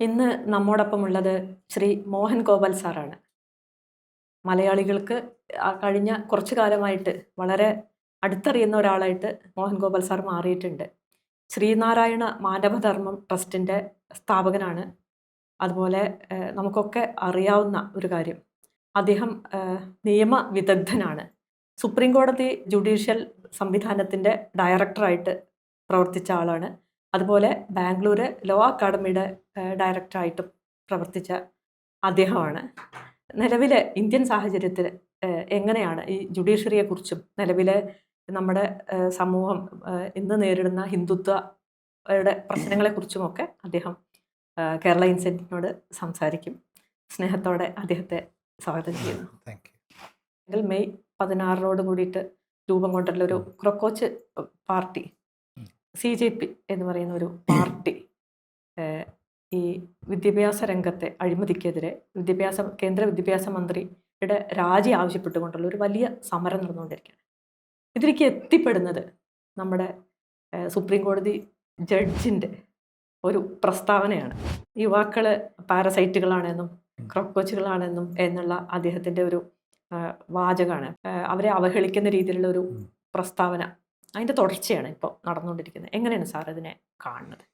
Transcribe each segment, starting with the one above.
ഇന്ന് നമ്മോടൊപ്പമുള്ളത് ശ്രീ മോഹൻ ഗോപാൽ സാറാണ്. മലയാളികൾക്ക് കഴിഞ്ഞ കുറച്ചു കാലമായിട്ട് വളരെ അടുത്തറിയുന്ന ഒരാളായിട്ട് മോഹൻ ഗോപാൽ സാർ മാറിയിട്ടുണ്ട്. ശ്രീനാരായണ മാനവധർമ്മം ട്രസ്റ്റിൻ്റെ സ്ഥാപകനാണ്. അതുപോലെ നമുക്കൊക്കെ അറിയാവുന്ന ഒരു കാര്യം, അദ്ദേഹം നിയമ വിദഗ്ധനാണ്. സുപ്രീം കോടതി ജുഡീഷ്യൽ സംവിധാനത്തിൻ്റെ ഡയറക്ടറായിട്ട് പ്രവർത്തിച്ച ആളാണ്. അതുപോലെ ബാംഗ്ലൂർ ലോ അക്കാഡമിയുടെ ഡയറക്ടറായിട്ടും പ്രവർത്തിച്ച അദ്ദേഹമാണ്. നിലവിലെ ഇന്ത്യൻ സാഹചര്യത്തിൽ എങ്ങനെയാണ് ഈ ജുഡീഷ്യറിയെക്കുറിച്ചും നിലവിലെ നമ്മുടെ സമൂഹം ഇന്ന് നേരിടുന്ന ഹിന്ദുത്വയുടെ പ്രശ്നങ്ങളെക്കുറിച്ചുമൊക്കെ അദ്ദേഹം കേരള ഇൻസൈറ്റിനോട് സംസാരിക്കും. സ്നേഹത്തോടെ അദ്ദേഹത്തെ സ്വാഗതം ചെയ്യുന്നു. മെയ് 16 കൂടിയിട്ട് രൂപം കൊണ്ടുള്ള ഒരു ക്രോക്കോച്ച് പാർട്ടി, CJP എന്ന് പറയുന്ന ഒരു പാർട്ടി ഈ വിദ്യാഭ്യാസ രംഗത്തെ അഴിമതിക്കെതിരെ കേന്ദ്ര വിദ്യാഭ്യാസ മന്ത്രിയുടെ രാജി ആവശ്യപ്പെട്ടുകൊണ്ടുള്ള ഒരു വലിയ സമരം നടന്നുകൊണ്ടിരിക്കുകയാണ്. ഇതിലേക്ക് എത്തിപ്പെടുന്നത് നമ്മുടെ സുപ്രീം കോടതി ജഡ്ജിൻ്റെ ഒരു പ്രസ്താവനയാണ്. യുവാക്കൾ പാരസൈറ്റുകളാണെന്നും ക്രോക്കോച്ചുകളാണെന്നും എന്നുള്ള അദ്ദേഹത്തിൻ്റെ ഒരു വാചകമാണ്. അവരെ അവഹേളിക്കുന്ന രീതിയിലുള്ള ഒരു പ്രസ്താവന, അതിൻ്റെ തുടർച്ചയാണ് ഇപ്പോൾ നടന്നുകൊണ്ടിരിക്കുന്നത്. എങ്ങനെയാണ് സാർ ഇതിനെ കാണുന്നത്?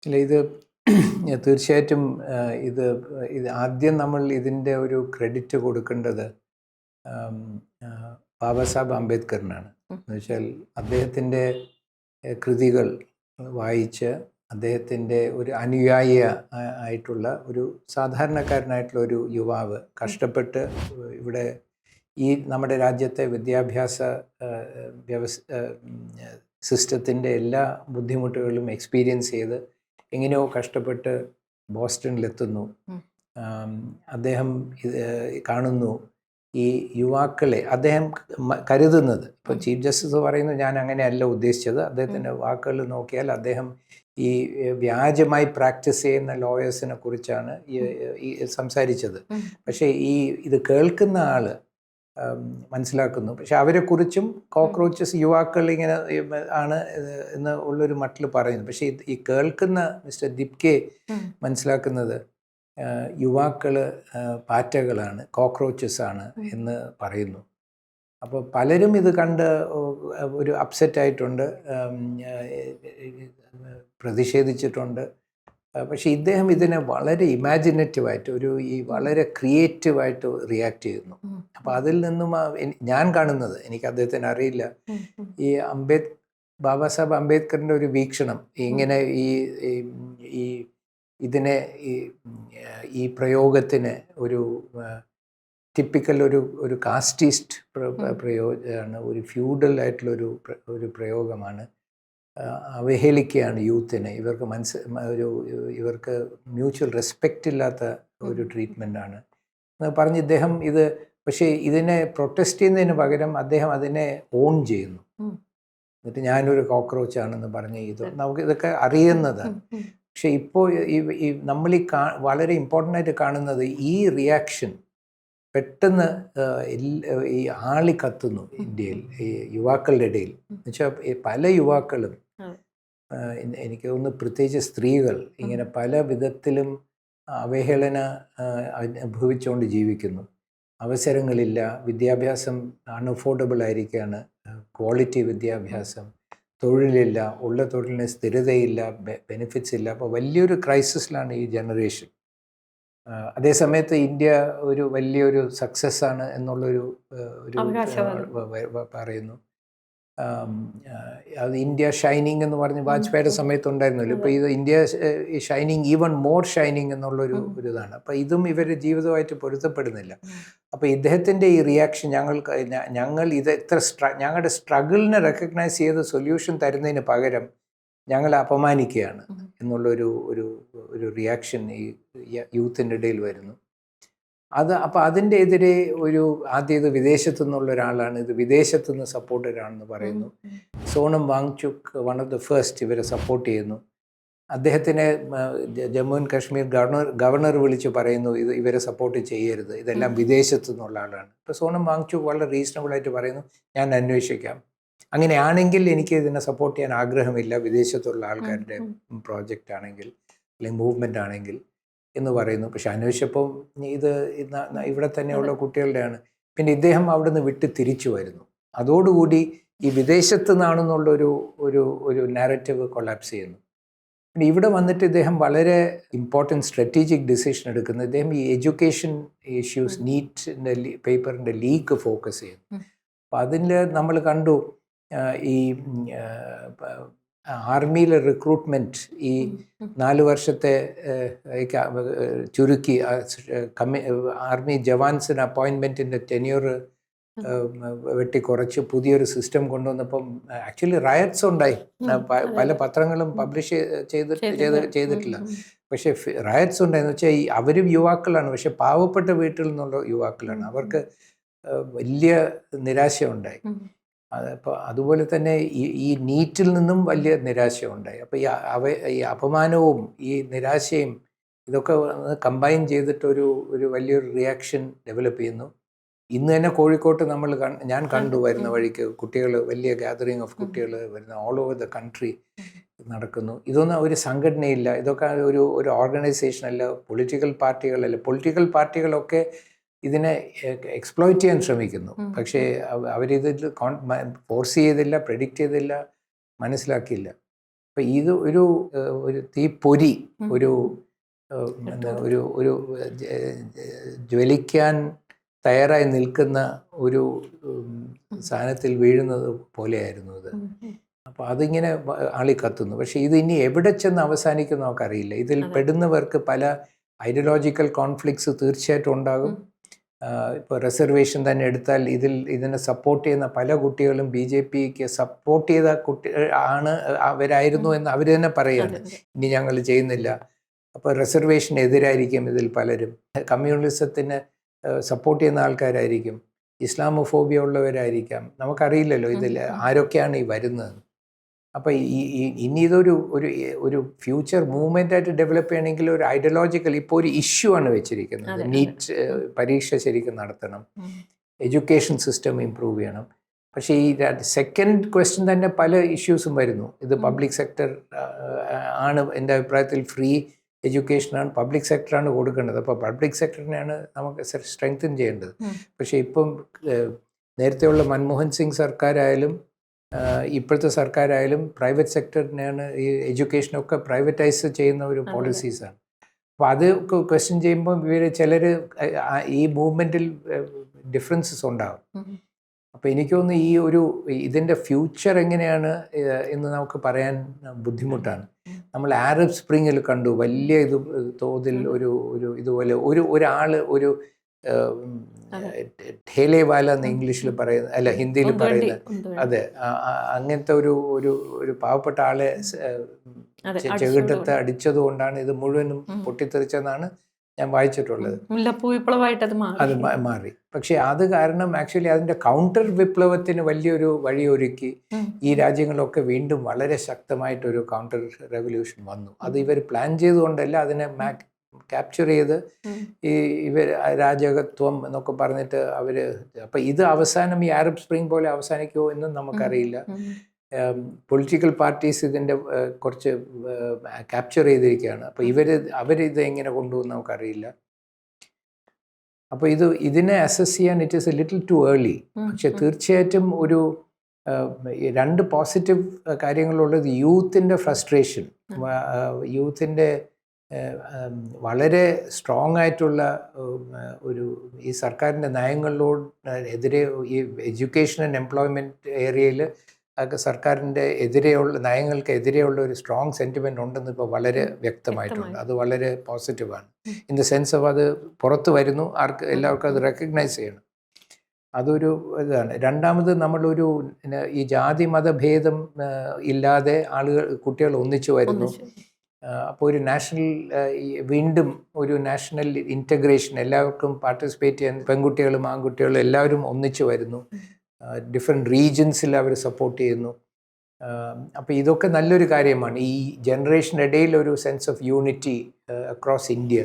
ഇല്ല, ഇത് തീർച്ചയായിട്ടും ഇത് ആദ്യം നമ്മൾ ഇതിൻ്റെ ഒരു ക്രെഡിറ്റ് കൊടുക്കേണ്ടത് ബാബാ സാഹേബ് അംബേദ്കറിനാണ്. എന്ന് വെച്ചാൽ അദ്ദേഹത്തിൻ്റെ കൃതികൾ വായിച്ച് അദ്ദേഹത്തിൻ്റെ ഒരു അനുയായി ആയിട്ടുള്ള ഒരു സാധാരണക്കാരനായിട്ടുള്ള ഒരു യുവാവ് കഷ്ടപ്പെട്ട് ഇവിടെ ഈ നമ്മുടെ രാജ്യത്തെ വിദ്യാഭ്യാസ സിസ്റ്റത്തിൻ്റെ എല്ലാ ബുദ്ധിമുട്ടുകളും എക്സ്പീരിയൻസ് ചെയ്ത് എങ്ങനെയോ കഷ്ടപ്പെട്ട് ബോസ്റ്റണിലെത്തുന്നു. അദ്ദേഹം കാണുന്നു ഈ യുവാക്കളെ, അദ്ദേഹം കരുതുന്നത്, ഇപ്പോൾ ചീഫ് ജസ്റ്റിസ് പറയുന്നു ഞാൻ അങ്ങനെയല്ല ഉദ്ദേശിച്ചത്, അദ്ദേഹത്തിൻ്റെ വാക്കുകൾ നോക്കിയാൽ അദ്ദേഹം ഈ വ്യാജമായി പ്രാക്ടീസ് ചെയ്യുന്ന ലോയേഴ്സിനെ കുറിച്ചാണ് ഈ സംസാരിച്ചത്. പക്ഷേ ഇത് കേൾക്കുന്ന ആൾ മനസ്സിലാക്കുന്നു, പക്ഷെ അവരെക്കുറിച്ചും കോക്രോച്ചസ് യുവാക്കൾ ഇങ്ങനെ ആണ് എന്ന് ഉള്ളൊരു മട്ടിൽ പറയുന്നു. പക്ഷേ ഈ കേൾക്കുന്ന മിസ്റ്റർ ദിപ്കെ മനസ്സിലാക്കുന്നത് യുവാക്കൾ പാറ്റകളാണ്, കോക്രോച്ചസ് ആണ് എന്ന് പറയുന്നു. അപ്പോൾ പലരും ഇത് കണ്ട് ഒരു അപ്സെറ്റ് ആയിട്ടുണ്ട്, പ്രതിഷേധിച്ചിട്ടുണ്ട്. പക്ഷേ ഇദ്ദേഹം ഇതിനെ വളരെ ഇമാജിനേറ്റീവായിട്ട് ഈ വളരെ ക്രിയേറ്റീവായിട്ട് റിയാക്ട് ചെയ്യുന്നു. അപ്പോൾ അതിൽ നിന്നും ഞാൻ കാണുന്നത്, എനിക്ക് അദ്ദേഹത്തിന് അറിയില്ല, ഈ ബാബാ സാഹേബ് അംബേദ്കറിൻ്റെ ഒരു വീക്ഷണം ഇങ്ങനെ ഇതിനെ ഈ പ്രയോഗത്തിന് ഒരു ടിപ്പിക്കൽ ഒരു കാസ്റ്റീസ്റ്റ് പ്രയോഗമാണ്, ഒരു ഫ്യൂഡൽ ആയിട്ടുള്ള ഒരു പ്രയോഗമാണ്. അവഹേളിക്കുകയാണ് യൂത്തിനെ. ഇവർക്ക് മ്യൂച്വൽ റെസ്പെക്റ്റ് ഇല്ലാത്ത ഒരു ട്രീറ്റ്മെൻറ്റാണ് പറഞ്ഞ് ഇദ്ദേഹം പക്ഷേ ഇതിനെ പ്രൊട്ടസ്റ്റ് ചെയ്യുന്നതിന് പകരം അദ്ദേഹം അതിനെ ഓൺ ചെയ്യുന്നു. എന്നിട്ട് ഞാനൊരു കോക്രോച്ച് ആണെന്ന് പറഞ്ഞ് നമുക്ക് ഇതൊക്കെ അറിയുന്നതാണ്. പക്ഷെ ഇപ്പോൾ നമ്മൾ വളരെ ഇമ്പോർട്ടൻ്റ് ആയിട്ട് കാണുന്നത് ഈ റിയാക്ഷൻ പെട്ടെന്ന് ഈ ആളി കത്തുന്നു ഇന്ത്യയിൽ, ഈ യുവാക്കളുടെ ഇടയിൽ. എന്നുവെച്ചാൽ പല യുവാക്കളും, എനിക്ക് തോന്നുന്നു പ്രത്യേകിച്ച് സ്ത്രീകൾ, ഇങ്ങനെ പല വിധത്തിലും അവഹേളന അനുഭവിച്ചുകൊണ്ട് ജീവിക്കുന്നു. അവസരങ്ങളില്ല, വിദ്യാഭ്യാസം അൺഅഫോർഡബിൾ ആയിരിക്കുകയാണ്, ക്വാളിറ്റി വിദ്യാഭ്യാസം, തൊഴിലില്ല, ഉള്ള തൊഴിലിന് സ്ഥിരതയില്ല, ബെനിഫിറ്റ്സ് ഇല്ല. അപ്പോൾ വലിയൊരു ക്രൈസിസിലാണ് ഈ ജനറേഷൻ. അതേസമയത്ത് ഇന്ത്യ ഒരു വലിയൊരു സക്സസ് ആണ് എന്നുള്ളൊരു പറയുന്നു. അത് ഇന്ത്യ ഷൈനിങ് എന്ന് പറഞ്ഞ് വാജ്പേയിയുടെ സമയത്തുണ്ടായിരുന്നല്ലോ. ഇപ്പോൾ ഇത് India shining, even more shining എന്നുള്ളൊരു ഇതാണ്. അപ്പോൾ ഇതും ഇവരുടെ ജീവിതമായിട്ട് പൊരുത്തപ്പെടുന്നില്ല. അപ്പോൾ ഇദ്ദേഹത്തിൻ്റെ ഈ റിയാക്ഷൻ, ഞങ്ങൾ ഇത് ഞങ്ങളുടെ സ്ട്രഗിളിനെ റെക്കഗ്നൈസ് ചെയ്ത് സൊല്യൂഷൻ തരുന്നതിന് പകരം ഞങ്ങളെ അപമാനിക്കുകയാണ് എന്നുള്ളൊരു റിയാക്ഷൻ ഈ യൂത്തിൻ്റെ ഇടയിൽ വരുന്നു. അപ്പോൾ അതിൻ്റെ എതിരെ ആദ്യം ഇത് വിദേശത്തു നിന്നുള്ള ഒരാളാണ്, ഇത് വിദേശത്തു നിന്ന് സപ്പോർട്ടറാണെന്ന് പറയുന്നു. Sonam Wangchuk one of the first ഇവരെ സപ്പോർട്ട് ചെയ്യുന്നു. അദ്ദേഹത്തിനെ ജമ്മു ആൻഡ് കാശ്മീർ ഗവർണർ വിളിച്ച് പറയുന്നു ഇവരെ സപ്പോർട്ട് ചെയ്യരുത്, ഇതെല്ലാം വിദേശത്തു നിന്നുള്ള ആളാണ്. ഇപ്പോൾ സോണം വാങ്ചുക് വളരെ റീസണബിളായിട്ട് പറയുന്നു ഞാൻ അന്വേഷിക്കാം, അങ്ങനെയാണെങ്കിൽ എനിക്ക് ഇതിനെ സപ്പോർട്ട് ചെയ്യാൻ ആഗ്രഹമില്ല, വിദേശത്തുള്ള ആൾക്കാരുടെ പ്രോജക്റ്റ് ആണെങ്കിൽ. അല്ലെങ്കിൽ മൂവ്മെൻ്റ് ആണെങ്കിൽ എന്ന് പറയുന്നു. പക്ഷെ അന്വേഷിച്ചപ്പോൾ ഇത് ഇവിടെ തന്നെയുള്ള കുട്ടികളുടെയാണ്. പിന്നെ ഇദ്ദേഹം അവിടുന്ന് വിട്ട് തിരിച്ചു വരുന്നു. അതോടുകൂടി ഈ വിദേശത്ത് നിന്നാണെന്നുള്ളൊരു ഒരു ഒരു നാരറ്റീവ് കൊളാപ്സ് ചെയ്യുന്നു. പിന്നെ ഇവിടെ വന്നിട്ട് ഇദ്ദേഹം വളരെ ഇമ്പോർട്ടൻറ്റ് സ്ട്രാറ്റജിക് ഡിസിഷൻ എടുക്കുന്നത്, ഇദ്ദേഹം ഈ എഡ്യൂക്കേഷൻ ഇഷ്യൂസ് നീറ്റിൻ്റെ പേപ്പറിൻ്റെ ലീക്ക് ഫോക്കസ് ചെയ്യുന്നു. അപ്പം അതിൽ നമ്മൾ കണ്ടു ഈ ആർമിയിലെ റിക്രൂട്ട്മെൻറ്റ് ഈ 4 വർഷത്തെ ചുരുക്കി ആർമി ജവാൻസിന് അപ്പോയിൻമെൻറ്റിൻ്റെ ടെന്യൂർ വെട്ടിക്കുറച്ച് പുതിയൊരു സിസ്റ്റം കൊണ്ടുവന്നപ്പം ആക്ച്വലി റയറ്റ്സ് ഉണ്ടായി. പല പത്രങ്ങളും പബ്ലിഷ് ചെയ്തിട്ടില്ല. പക്ഷേ റയറ്റ്സ് ഉണ്ടായെന്ന് വെച്ചാൽ അവരും യുവാക്കളാണ്, പക്ഷെ പാവപ്പെട്ട വീട്ടിൽ നിന്നുള്ള യുവാക്കളാണ്. അവർക്ക് വലിയ നിരാശയുണ്ടായി. അപ്പോൾ അതുപോലെ തന്നെ ഈ നീറ്റിൽ നിന്നും വലിയ നിരാശയുണ്ടായി. അപ്പോൾ ഈ അപമാനവും ഈ നിരാശയും ഇതൊക്കെ കമ്പൈൻ ചെയ്തിട്ട് ഒരു വലിയൊരു റിയാക്ഷൻ ഡെവലപ്പ് ചെയ്യുന്നു. ഇന്ന് തന്നെ കോഴിക്കോട്ട് ഞാൻ കണ്ടു വരുന്ന വഴിക്ക് കുട്ടികൾ, വലിയ ഗാദറിങ് ഓഫ് കുട്ടികൾ വരുന്ന ഓൾ ഓവർ ദ കൺട്രി നടക്കുന്നു. ഇതൊന്നും ഒരു സംഘടനയില്ല, ഇതൊക്കെ ഒരു ഓർഗനൈസേഷൻ അല്ല, പൊളിറ്റിക്കൽ പാർട്ടികളൊക്കെ ഇതിനെ എക്സ്പ്ലോയിറ്റ് ചെയ്യാൻ ശ്രമിക്കുന്നു. പക്ഷേ അവരിതിൽ ഫോഴ്സ് ചെയ്തില്ല, പ്രെഡിക്റ്റ് ചെയ്തില്ല, മനസ്സിലാക്കിയില്ല. അപ്പം ഇത് ഒരു തീപ്പൊരി, ഒരു ജ്വലിക്കാൻ തയ്യാറായി നിൽക്കുന്ന ഒരു സാധനത്തിൽ വീഴുന്നത് പോലെയായിരുന്നു ഇത്. അപ്പോൾ അതിങ്ങനെ ആളിക്കത്തുന്നു. പക്ഷേ ഇത് ഇനി എവിടെ ചെന്ന് അവസാനിക്കും നമുക്കറിയില്ല. ഇതിൽ പെടുന്നവർക്ക് പല ഐഡിയോളജിക്കൽ കോൺഫ്ലിക്ട്സ് തീർച്ചയായിട്ടും ഉണ്ടാകും. ഇപ്പോൾ റിസർവേഷൻ തന്നെ എടുത്താൽ ഇതിനെ സപ്പോർട്ട് ചെയ്യുന്ന പല കുട്ടികളും BJPക്ക് സപ്പോർട്ട് ചെയ്ത അവരായിരുന്നു എന്ന് അവർ തന്നെ പറയുകയാണ്. ഇനി ഞങ്ങൾ ചെയ്യുന്നില്ല. അപ്പോൾ റിസർവേഷൻ എതിരായിരിക്കും ഇതിൽ പലരും. കമ്മ്യൂണിസത്തിന് സപ്പോർട്ട് ചെയ്യുന്ന ആൾക്കാരായിരിക്കും, ഇസ്ലാമോഫോബിയ ഉള്ളവരായിരിക്കാം. നമുക്കറിയില്ലല്ലോ ഇതിൽ ആരൊക്കെയാണ് ഈ വരുന്നത്. അപ്പോൾ ഇനി ഒരു ഫ്യൂച്ചർ മൂവ്മെൻ്റായിട്ട് ഡെവലപ്പ് ചെയ്യണമെങ്കിൽ ഒരു ഐഡിയോളജിക്കൽ, ഇപ്പോൾ ഒരു ഇഷ്യൂ ആണ് വെച്ചിരിക്കുന്നത്. നീറ്റ് പരീക്ഷ ശരിക്കും നടത്തണം, എഡ്യൂക്കേഷൻ സിസ്റ്റം ഇമ്പ്രൂവ് ചെയ്യണം. പക്ഷേ ഈ സെക്കൻഡ് ക്വസ്റ്റ്യൻ തന്നെ പല ഇഷ്യൂസും വരുന്നു. ഇത് പബ്ലിക് സെക്ടർ ആണ്, എൻ്റെ അഭിപ്രായത്തിൽ ഫ്രീ എഡ്യൂക്കേഷനാണ് പബ്ലിക് സെക്ടറാണ് കൊടുക്കേണ്ടത്. അപ്പോൾ പബ്ലിക് സെക്ടറിനെയാണ് നമുക്ക് സ്ട്രെങ്തൻ ചെയ്യേണ്ടത്. പക്ഷേ ഇപ്പം നേരത്തെയുള്ള മൻമോഹൻ സിംഗ് സർക്കാരായാലും ഇപ്പോഴത്തെ സർക്കാരായാലും പ്രൈവറ്റ് സെക്ടറിനെയാണ് ഈ എഡ്യൂക്കേഷനൊക്കെ പ്രൈവറ്റൈസ് ചെയ്യുന്ന ഒരു പോളിസീസാണ്. അപ്പോൾ അത് ക്വസ്റ്റ്യൻ ചെയ്യുമ്പോൾ ചിലർ ഈ മൂവ്മെൻറ്റിൽ ഡിഫറൻസസ് ഉണ്ടാകും. അപ്പോൾ എനിക്ക് തോന്നുന്നു ഇതിൻ്റെ ഫ്യൂച്ചർ എങ്ങനെയാണ് എന്ന് നമുക്ക് പറയാൻ ബുദ്ധിമുട്ടാണ്. നമ്മൾ ആരബ് സ്പ്രിങ്ങിൽ കണ്ടു വലിയ തോതിൽ ഇതുപോലെ ഒരാൾ ഠേലേവാല എന്ന് ഇംഗ്ലീഷിൽ പറയുന്നത്, അല്ല ഹിന്ദിയിൽ പറയുന്നത്, അതെ, അങ്ങനത്തെ ഒരു പാവപ്പെട്ട ആളെ ചെകിട്ടത്ത് അടിച്ചത് കൊണ്ടാണ് ഇത് മുഴുവനും പൊട്ടിത്തെറിച്ചെന്നാണ് ഞാൻ വായിച്ചിട്ടുള്ളത്. അത് മാറി. പക്ഷെ അത് കാരണം ആക്ച്വലി അതിൻ്റെ കൗണ്ടർ വിപ്ലവത്തിന് വലിയൊരു വഴിയൊരുക്കി ഈ രാജ്യങ്ങളൊക്കെ വീണ്ടും വളരെ ശക്തമായിട്ടൊരു കൗണ്ടർ റെവല്യൂഷൻ വന്നു. അത് ഇവർ പ്ലാൻ ചെയ്തുകൊണ്ടല്ല, അതിനെ ക്യാപ്ചർ ചെയ്ത് ഇവർ രാജകത്വം എന്നൊക്കെ പറഞ്ഞിട്ട് അപ്പം ഇത് അവസാനം ഈ അറബ് സ്പ്രിംഗ് പോലെ അവസാനിക്കുമോ എന്നും നമുക്കറിയില്ല. പൊളിറ്റിക്കൽ പാർട്ടീസ് ഇതിൻ്റെ കുറച്ച് ക്യാപ്ചർ ചെയ്തിരിക്കുകയാണ്. അപ്പോൾ അവരിത് എങ്ങനെ കൊണ്ടുപോകും നമുക്കറിയില്ല. അപ്പോൾ ഇതിനെ അസസ് ചെയ്യാൻ it is a little too early. പക്ഷെ തീർച്ചയായിട്ടും രണ്ട് പോസിറ്റീവ് കാര്യങ്ങളുള്ളത് യൂത്തിൻ്റെ ഫ്രസ്ട്രേഷൻ, യൂത്തിൻ്റെ വളരെ സർക്കാരിൻ്റെ ആയിട്ടുള്ള ഈ സർക്കാരിൻ്റെ നയങ്ങളിലെതിരെ ഈ എഡ്യൂക്കേഷൻ ആൻഡ് എംപ്ലോയ്മെൻറ്റ് ഏരിയയിൽ സർക്കാരിൻ്റെ നയങ്ങൾക്കെതിരെയുള്ള ഒരു സ്ട്രോങ് സെൻറ്റിമെൻ്റ് ഉണ്ടെന്ന് ഇപ്പോൾ വളരെ വ്യക്തമായിട്ടുണ്ട്. അത് വളരെ പോസിറ്റീവാണ്. ഇൻ ദ സെൻസ് ഓഫ് അത് പുറത്ത് വരുന്നു, എല്ലാവർക്കും അത് റെക്കഗ്നൈസ് ചെയ്യണം. അതൊരു ഇതാണ്. രണ്ടാമത് ഈ ജാതി മതഭേദം ഇല്ലാതെ കുട്ടികൾ ഒന്നിച്ചു വരുന്നു. അപ്പോൾ ഒരു വീണ്ടും ഒരു നാഷണൽ ഇൻറ്റഗ്രേഷൻ, എല്ലാവർക്കും പാർട്ടിസിപ്പേറ്റ് ചെയ്യാൻ, പെൺകുട്ടികളും ആൺകുട്ടികളും എല്ലാവരും ഒന്നിച്ചു വരുന്നു. ഡിഫറെൻറ്റ് റീജിയൻസിൽ അവർ സപ്പോർട്ട് ചെയ്യുന്നു. അപ്പോൾ ഇതൊക്കെ നല്ലൊരു കാര്യമാണ്. ഈ ജനറേഷൻ്റെ ഇടയിൽ ഒരു sense of unity across India.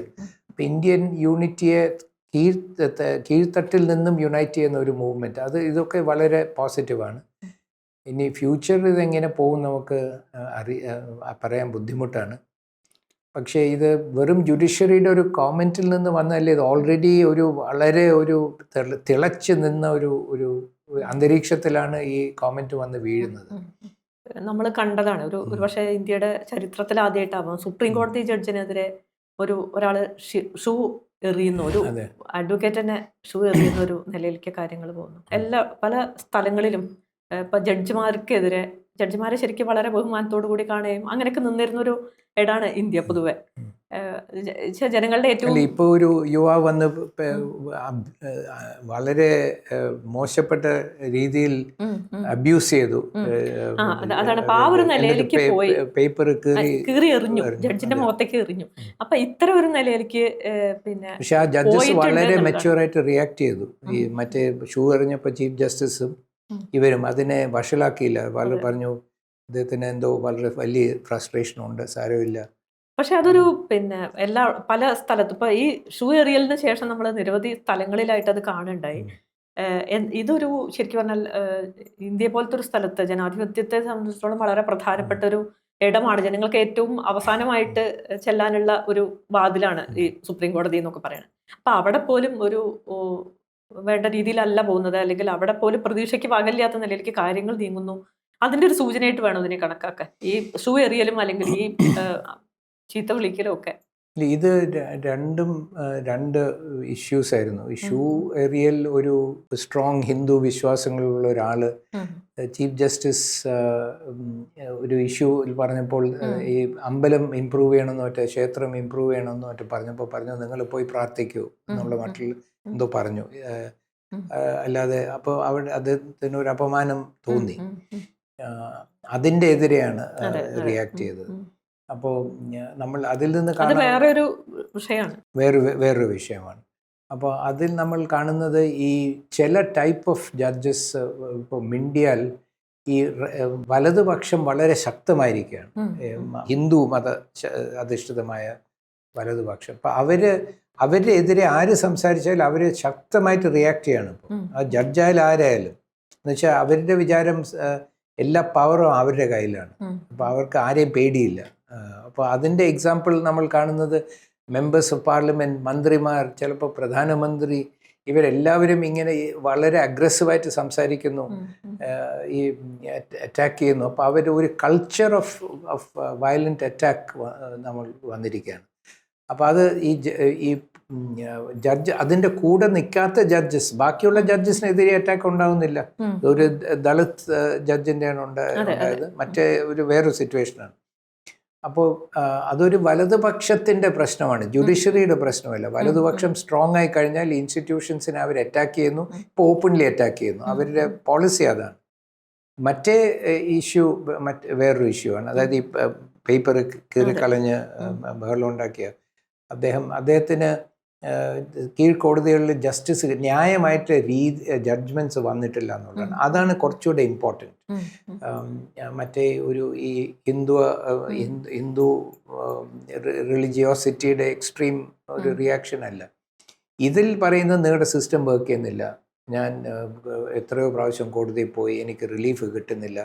അപ്പോൾ ഇന്ത്യൻ യൂണിറ്റിയെ കീഴ്ത്തട്ടിൽ നിന്നും യുണൈറ്റ് ചെയ്യുന്ന ഒരു മൂവ്മെൻറ്റ്, ഇതൊക്കെ വളരെ പോസിറ്റീവാണ്. ഇനി ഫ്യൂച്ചറിൽ ഇതെങ്ങനെ പോകും നമുക്ക് പറയാൻ ബുദ്ധിമുട്ടാണ്. പക്ഷേ ഇത് വെറും ജുഡീഷ്യറിയുടെ ഒരു കോമെന്റിൽ നിന്ന് വന്നല്ലേ, ഇത് ഓൾറെഡി ഒരു വളരെ ഒരു തിളച്ച് നിന്ന ഒരു ഒരു അന്തരീക്ഷത്തിലാണ് ഈ കോമെന്റ് വന്ന് വീഴുന്നത്. നമ്മൾ കണ്ടതാണ് ഒരുപക്ഷെ ഇന്ത്യയുടെ ചരിത്രത്തിൽ ആദ്യമായിട്ടാവും സുപ്രീം കോടതി ജഡ്ജിനെതിരെ ഒരാള് ഷൂ എറിയുന്നു, ഒരു അഡ്വക്കേറ്റിനെ ഷൂ എറിയുന്ന ഒരു നിലയിലേക്ക് കാര്യങ്ങൾ പോകുന്നു. പല സ്ഥലങ്ങളിലും ഇപ്പൊ ജഡ്ജിമാരെ ശരിക്കും വളരെ ബഹുമാനത്തോടു കൂടി കാണുകയും അങ്ങനെയൊക്കെ നിന്നിരുന്നൊരു ഇടാണ് ഇന്ത്യ പൊതുവെ. ജനങ്ങളുടെ ഏറ്റവും ഇപ്പൊ ഒരു യുവാവ് വന്ന് വളരെ മോശപ്പെട്ട രീതിയിൽ അബ്യൂസ് ചെയ്തു, അതാണ് ആ ഒരു നിലയിലേക്ക് പോയി, പേപ്പർ കീറി എറിഞ്ഞു, ജഡ്ജിന്റെ മുഖത്തേക്ക് എറിഞ്ഞു. അപ്പൊ ഇത്ര ഒരു നിലയിലേക്ക് പിന്നെ പക്ഷെ ആ ജഡ്ജസ് വളരെ മെച്യൂർ ആയിട്ട് റിയാക്ട് ചെയ്തു. ഈ മറ്റേ ഷൂ എറിഞ്ഞപ്പോ ചീഫ് ജസ്റ്റിസും ഇവരും അതിനെ വഷളാക്കിയില്ല. വളരെ പറഞ്ഞു അദ്ദേഹത്തിന് എന്തോ വളരെ വലിയ ഫ്രസ്ട്രേഷൻ ഉണ്ട്, സാരമില്ല. പക്ഷെ അതൊരു പിന്നെ പല സ്ഥലത്തും ഇപ്പൊ ഈ ഷൂ എറിയലിന് ശേഷം നമ്മൾ നിരവധി സ്ഥലങ്ങളിലായിട്ട് അത് കാണുണ്ടായി. ഇതൊരു ശരിക്കും പറഞ്ഞാൽ ഇന്ത്യ പോലത്തെ ഒരു സ്ഥലത്ത് ജനാധിപത്യത്തെ സംബന്ധിച്ചിടത്തോളം വളരെ പ്രധാനപ്പെട്ട ഒരു ഇടമാണ്. ജനങ്ങൾക്ക് ഏറ്റവും അവസാനമായിട്ട് ചെല്ലാനുള്ള ഒരു വാതിലാണ് ഈ സുപ്രീം കോടതി എന്നൊക്കെ പറയുന്നത്. അപ്പൊ അവിടെ പോലും വേണ്ട രീതിയിലല്ല പോകുന്നത്, അല്ലെങ്കിൽ അവിടെ പോലും പ്രതീക്ഷയ്ക്ക് വകല്ലാത്ത നിലയിലേക്ക് കാര്യങ്ങൾ നീങ്ങുന്നു. അതിന്റെ ഒരു സൂചനയായിട്ട് വേണം ഇതിനെ കണക്കാക്കാൻ, ഈ ഷൂ എറിയലും അല്ലെങ്കിൽ ഈ ചീത്ത വിളിക്കലും ഒക്കെ. ഇത് രണ്ടും രണ്ട് ഇഷ്യൂസ് ആയിരുന്നു. ഈ ഷൂ എറിയൽ ഒരു സ്ട്രോങ് ഹിന്ദു വിശ്വാസങ്ങളുള്ള ഒരാള് ചീഫ് ജസ്റ്റിസ് ഒരു ഇഷ്യൂ പറഞ്ഞപ്പോൾ ഈ അമ്പലം ഇമ്പ്രൂവ് ചെയ്യണമെന്ന് മറ്റേ ക്ഷേത്രം ഇമ്പ്രൂവ് ചെയ്യണമെന്ന് മറ്റേ പറഞ്ഞു നിങ്ങൾ പോയി പ്രാർത്ഥിക്കൂ എന്നുള്ള മട്ടിൽ എന്തോ പറഞ്ഞു. അല്ലാതെ അപ്പോൾ അവിടെ അദ്ദേഹത്തിന് ഒരു അപമാനം തോന്നി. അതിൻ്റെ എതിരെയാണ് റിയാക്ട് ചെയ്തത്. അപ്പോൾ നമ്മൾ അതിൽ നിന്ന് വേറൊരു വിഷയമാണ്, വേറൊരു വിഷയമാണ്. അപ്പോൾ അതിൽ നമ്മൾ കാണുന്നത് ഈ ചില ടൈപ്പ് ഓഫ് ജഡ്ജസ് ഇപ്പോൾ മിണ്ടിയാൽ ഈ വലതുപക്ഷം വളരെ ശക്തമായിരിക്കുകയാണ്, ഹിന്ദു മത അധിഷ്ഠിതമായ വലതുപക്ഷം. അപ്പം അവരുടെ എതിരെ ആര് സംസാരിച്ചാലും അവർ ശക്തമായിട്ട് റിയാക്ട് ചെയ്യണം. ഇപ്പോൾ ആ ജഡ്ജായാലും ആരായാലും എന്നുവെച്ചാൽ അവരുടെ വിചാരം എല്ലാ പവറും അവരുടെ കയ്യിലാണ്. അപ്പോൾ അവർക്ക് ആരെയും പേടിയില്ല. അപ്പോൾ അതിൻ്റെ എക്സാമ്പിൾ നമ്മൾ കാണുന്നത് മെമ്പേഴ്സ് ഓഫ് പാർലമെൻറ്റ്, മന്ത്രിമാർ, ചിലപ്പോൾ പ്രധാനമന്ത്രി, ഇവരെല്ലാവരും ഇങ്ങനെ വളരെ അഗ്രസീവായിട്ട് സംസാരിക്കുന്നു, ഈ അറ്റാക്ക് ചെയ്യുന്നു. അപ്പോൾ അവർ ഒരു കൾച്ചർ ഓഫ് വയലൻറ്റ് അറ്റാക്ക് നമ്മൾ വന്നിരിക്കുകയാണ്. അപ്പോൾ അത് ഈ ജഡ്ജ് അതിൻ്റെ കൂടെ നിൽക്കാത്ത ജഡ്ജസ്, ബാക്കിയുള്ള ജഡ്ജസിനെതിരെ അറ്റാക്ക് ഉണ്ടാവുന്നില്ല. ഒരു ദളിത് ജഡ്ജിൻ്റെയാണ് ഉണ്ടായത്, മറ്റേ വേറൊരു സിറ്റുവേഷനാണ്. അപ്പോൾ അതൊരു വലതുപക്ഷത്തിൻ്റെ പ്രശ്നമാണ്, ജുഡീഷ്യറിയുടെ പ്രശ്നമല്ല. വലതുപക്ഷം സ്ട്രോങ് ആയി കഴിഞ്ഞാൽ ഇൻസ്റ്റിറ്റ്യൂഷൻസിനെ അവർ അറ്റാക്ക് ചെയ്യുന്നു, ഇപ്പോൾ ഓപ്പൺലി അറ്റാക്ക് ചെയ്യുന്നു. അവരുടെ പോളിസി അതാണ്. മറ്റേ ഇഷ്യൂ വേറൊരു ഇഷ്യൂ ആണ്. അതായത് ഈ പേപ്പർ കീറിക്കളഞ്ഞ് ബഹളം ഉണ്ടാക്കിയ അദ്ദേഹത്തിന് കീഴ്ക്കോടതികളിൽ ജസ്റ്റിസ് ന്യായമായിട്ട് ജഡ്ജ്മെൻറ്റ്സ് വന്നിട്ടില്ല എന്നുള്ളതാണ്. അതാണ് കുറച്ചുകൂടെ ഇമ്പോർട്ടൻറ്റ്. മറ്റേ ഈ ഹിന്ദു റിലിജിയോസിറ്റിയുടെ എക്സ്ട്രീം ഒരു റിയാക്ഷൻ അല്ല. ഇതിൽ പറയുന്നത് നിങ്ങളുടെ സിസ്റ്റം വർക്ക് ചെയ്യുന്നില്ല, ഞാൻ എത്രയോ പ്രാവശ്യം കോടതിയിൽ പോയി, എനിക്ക് റിലീഫ് കിട്ടുന്നില്ല,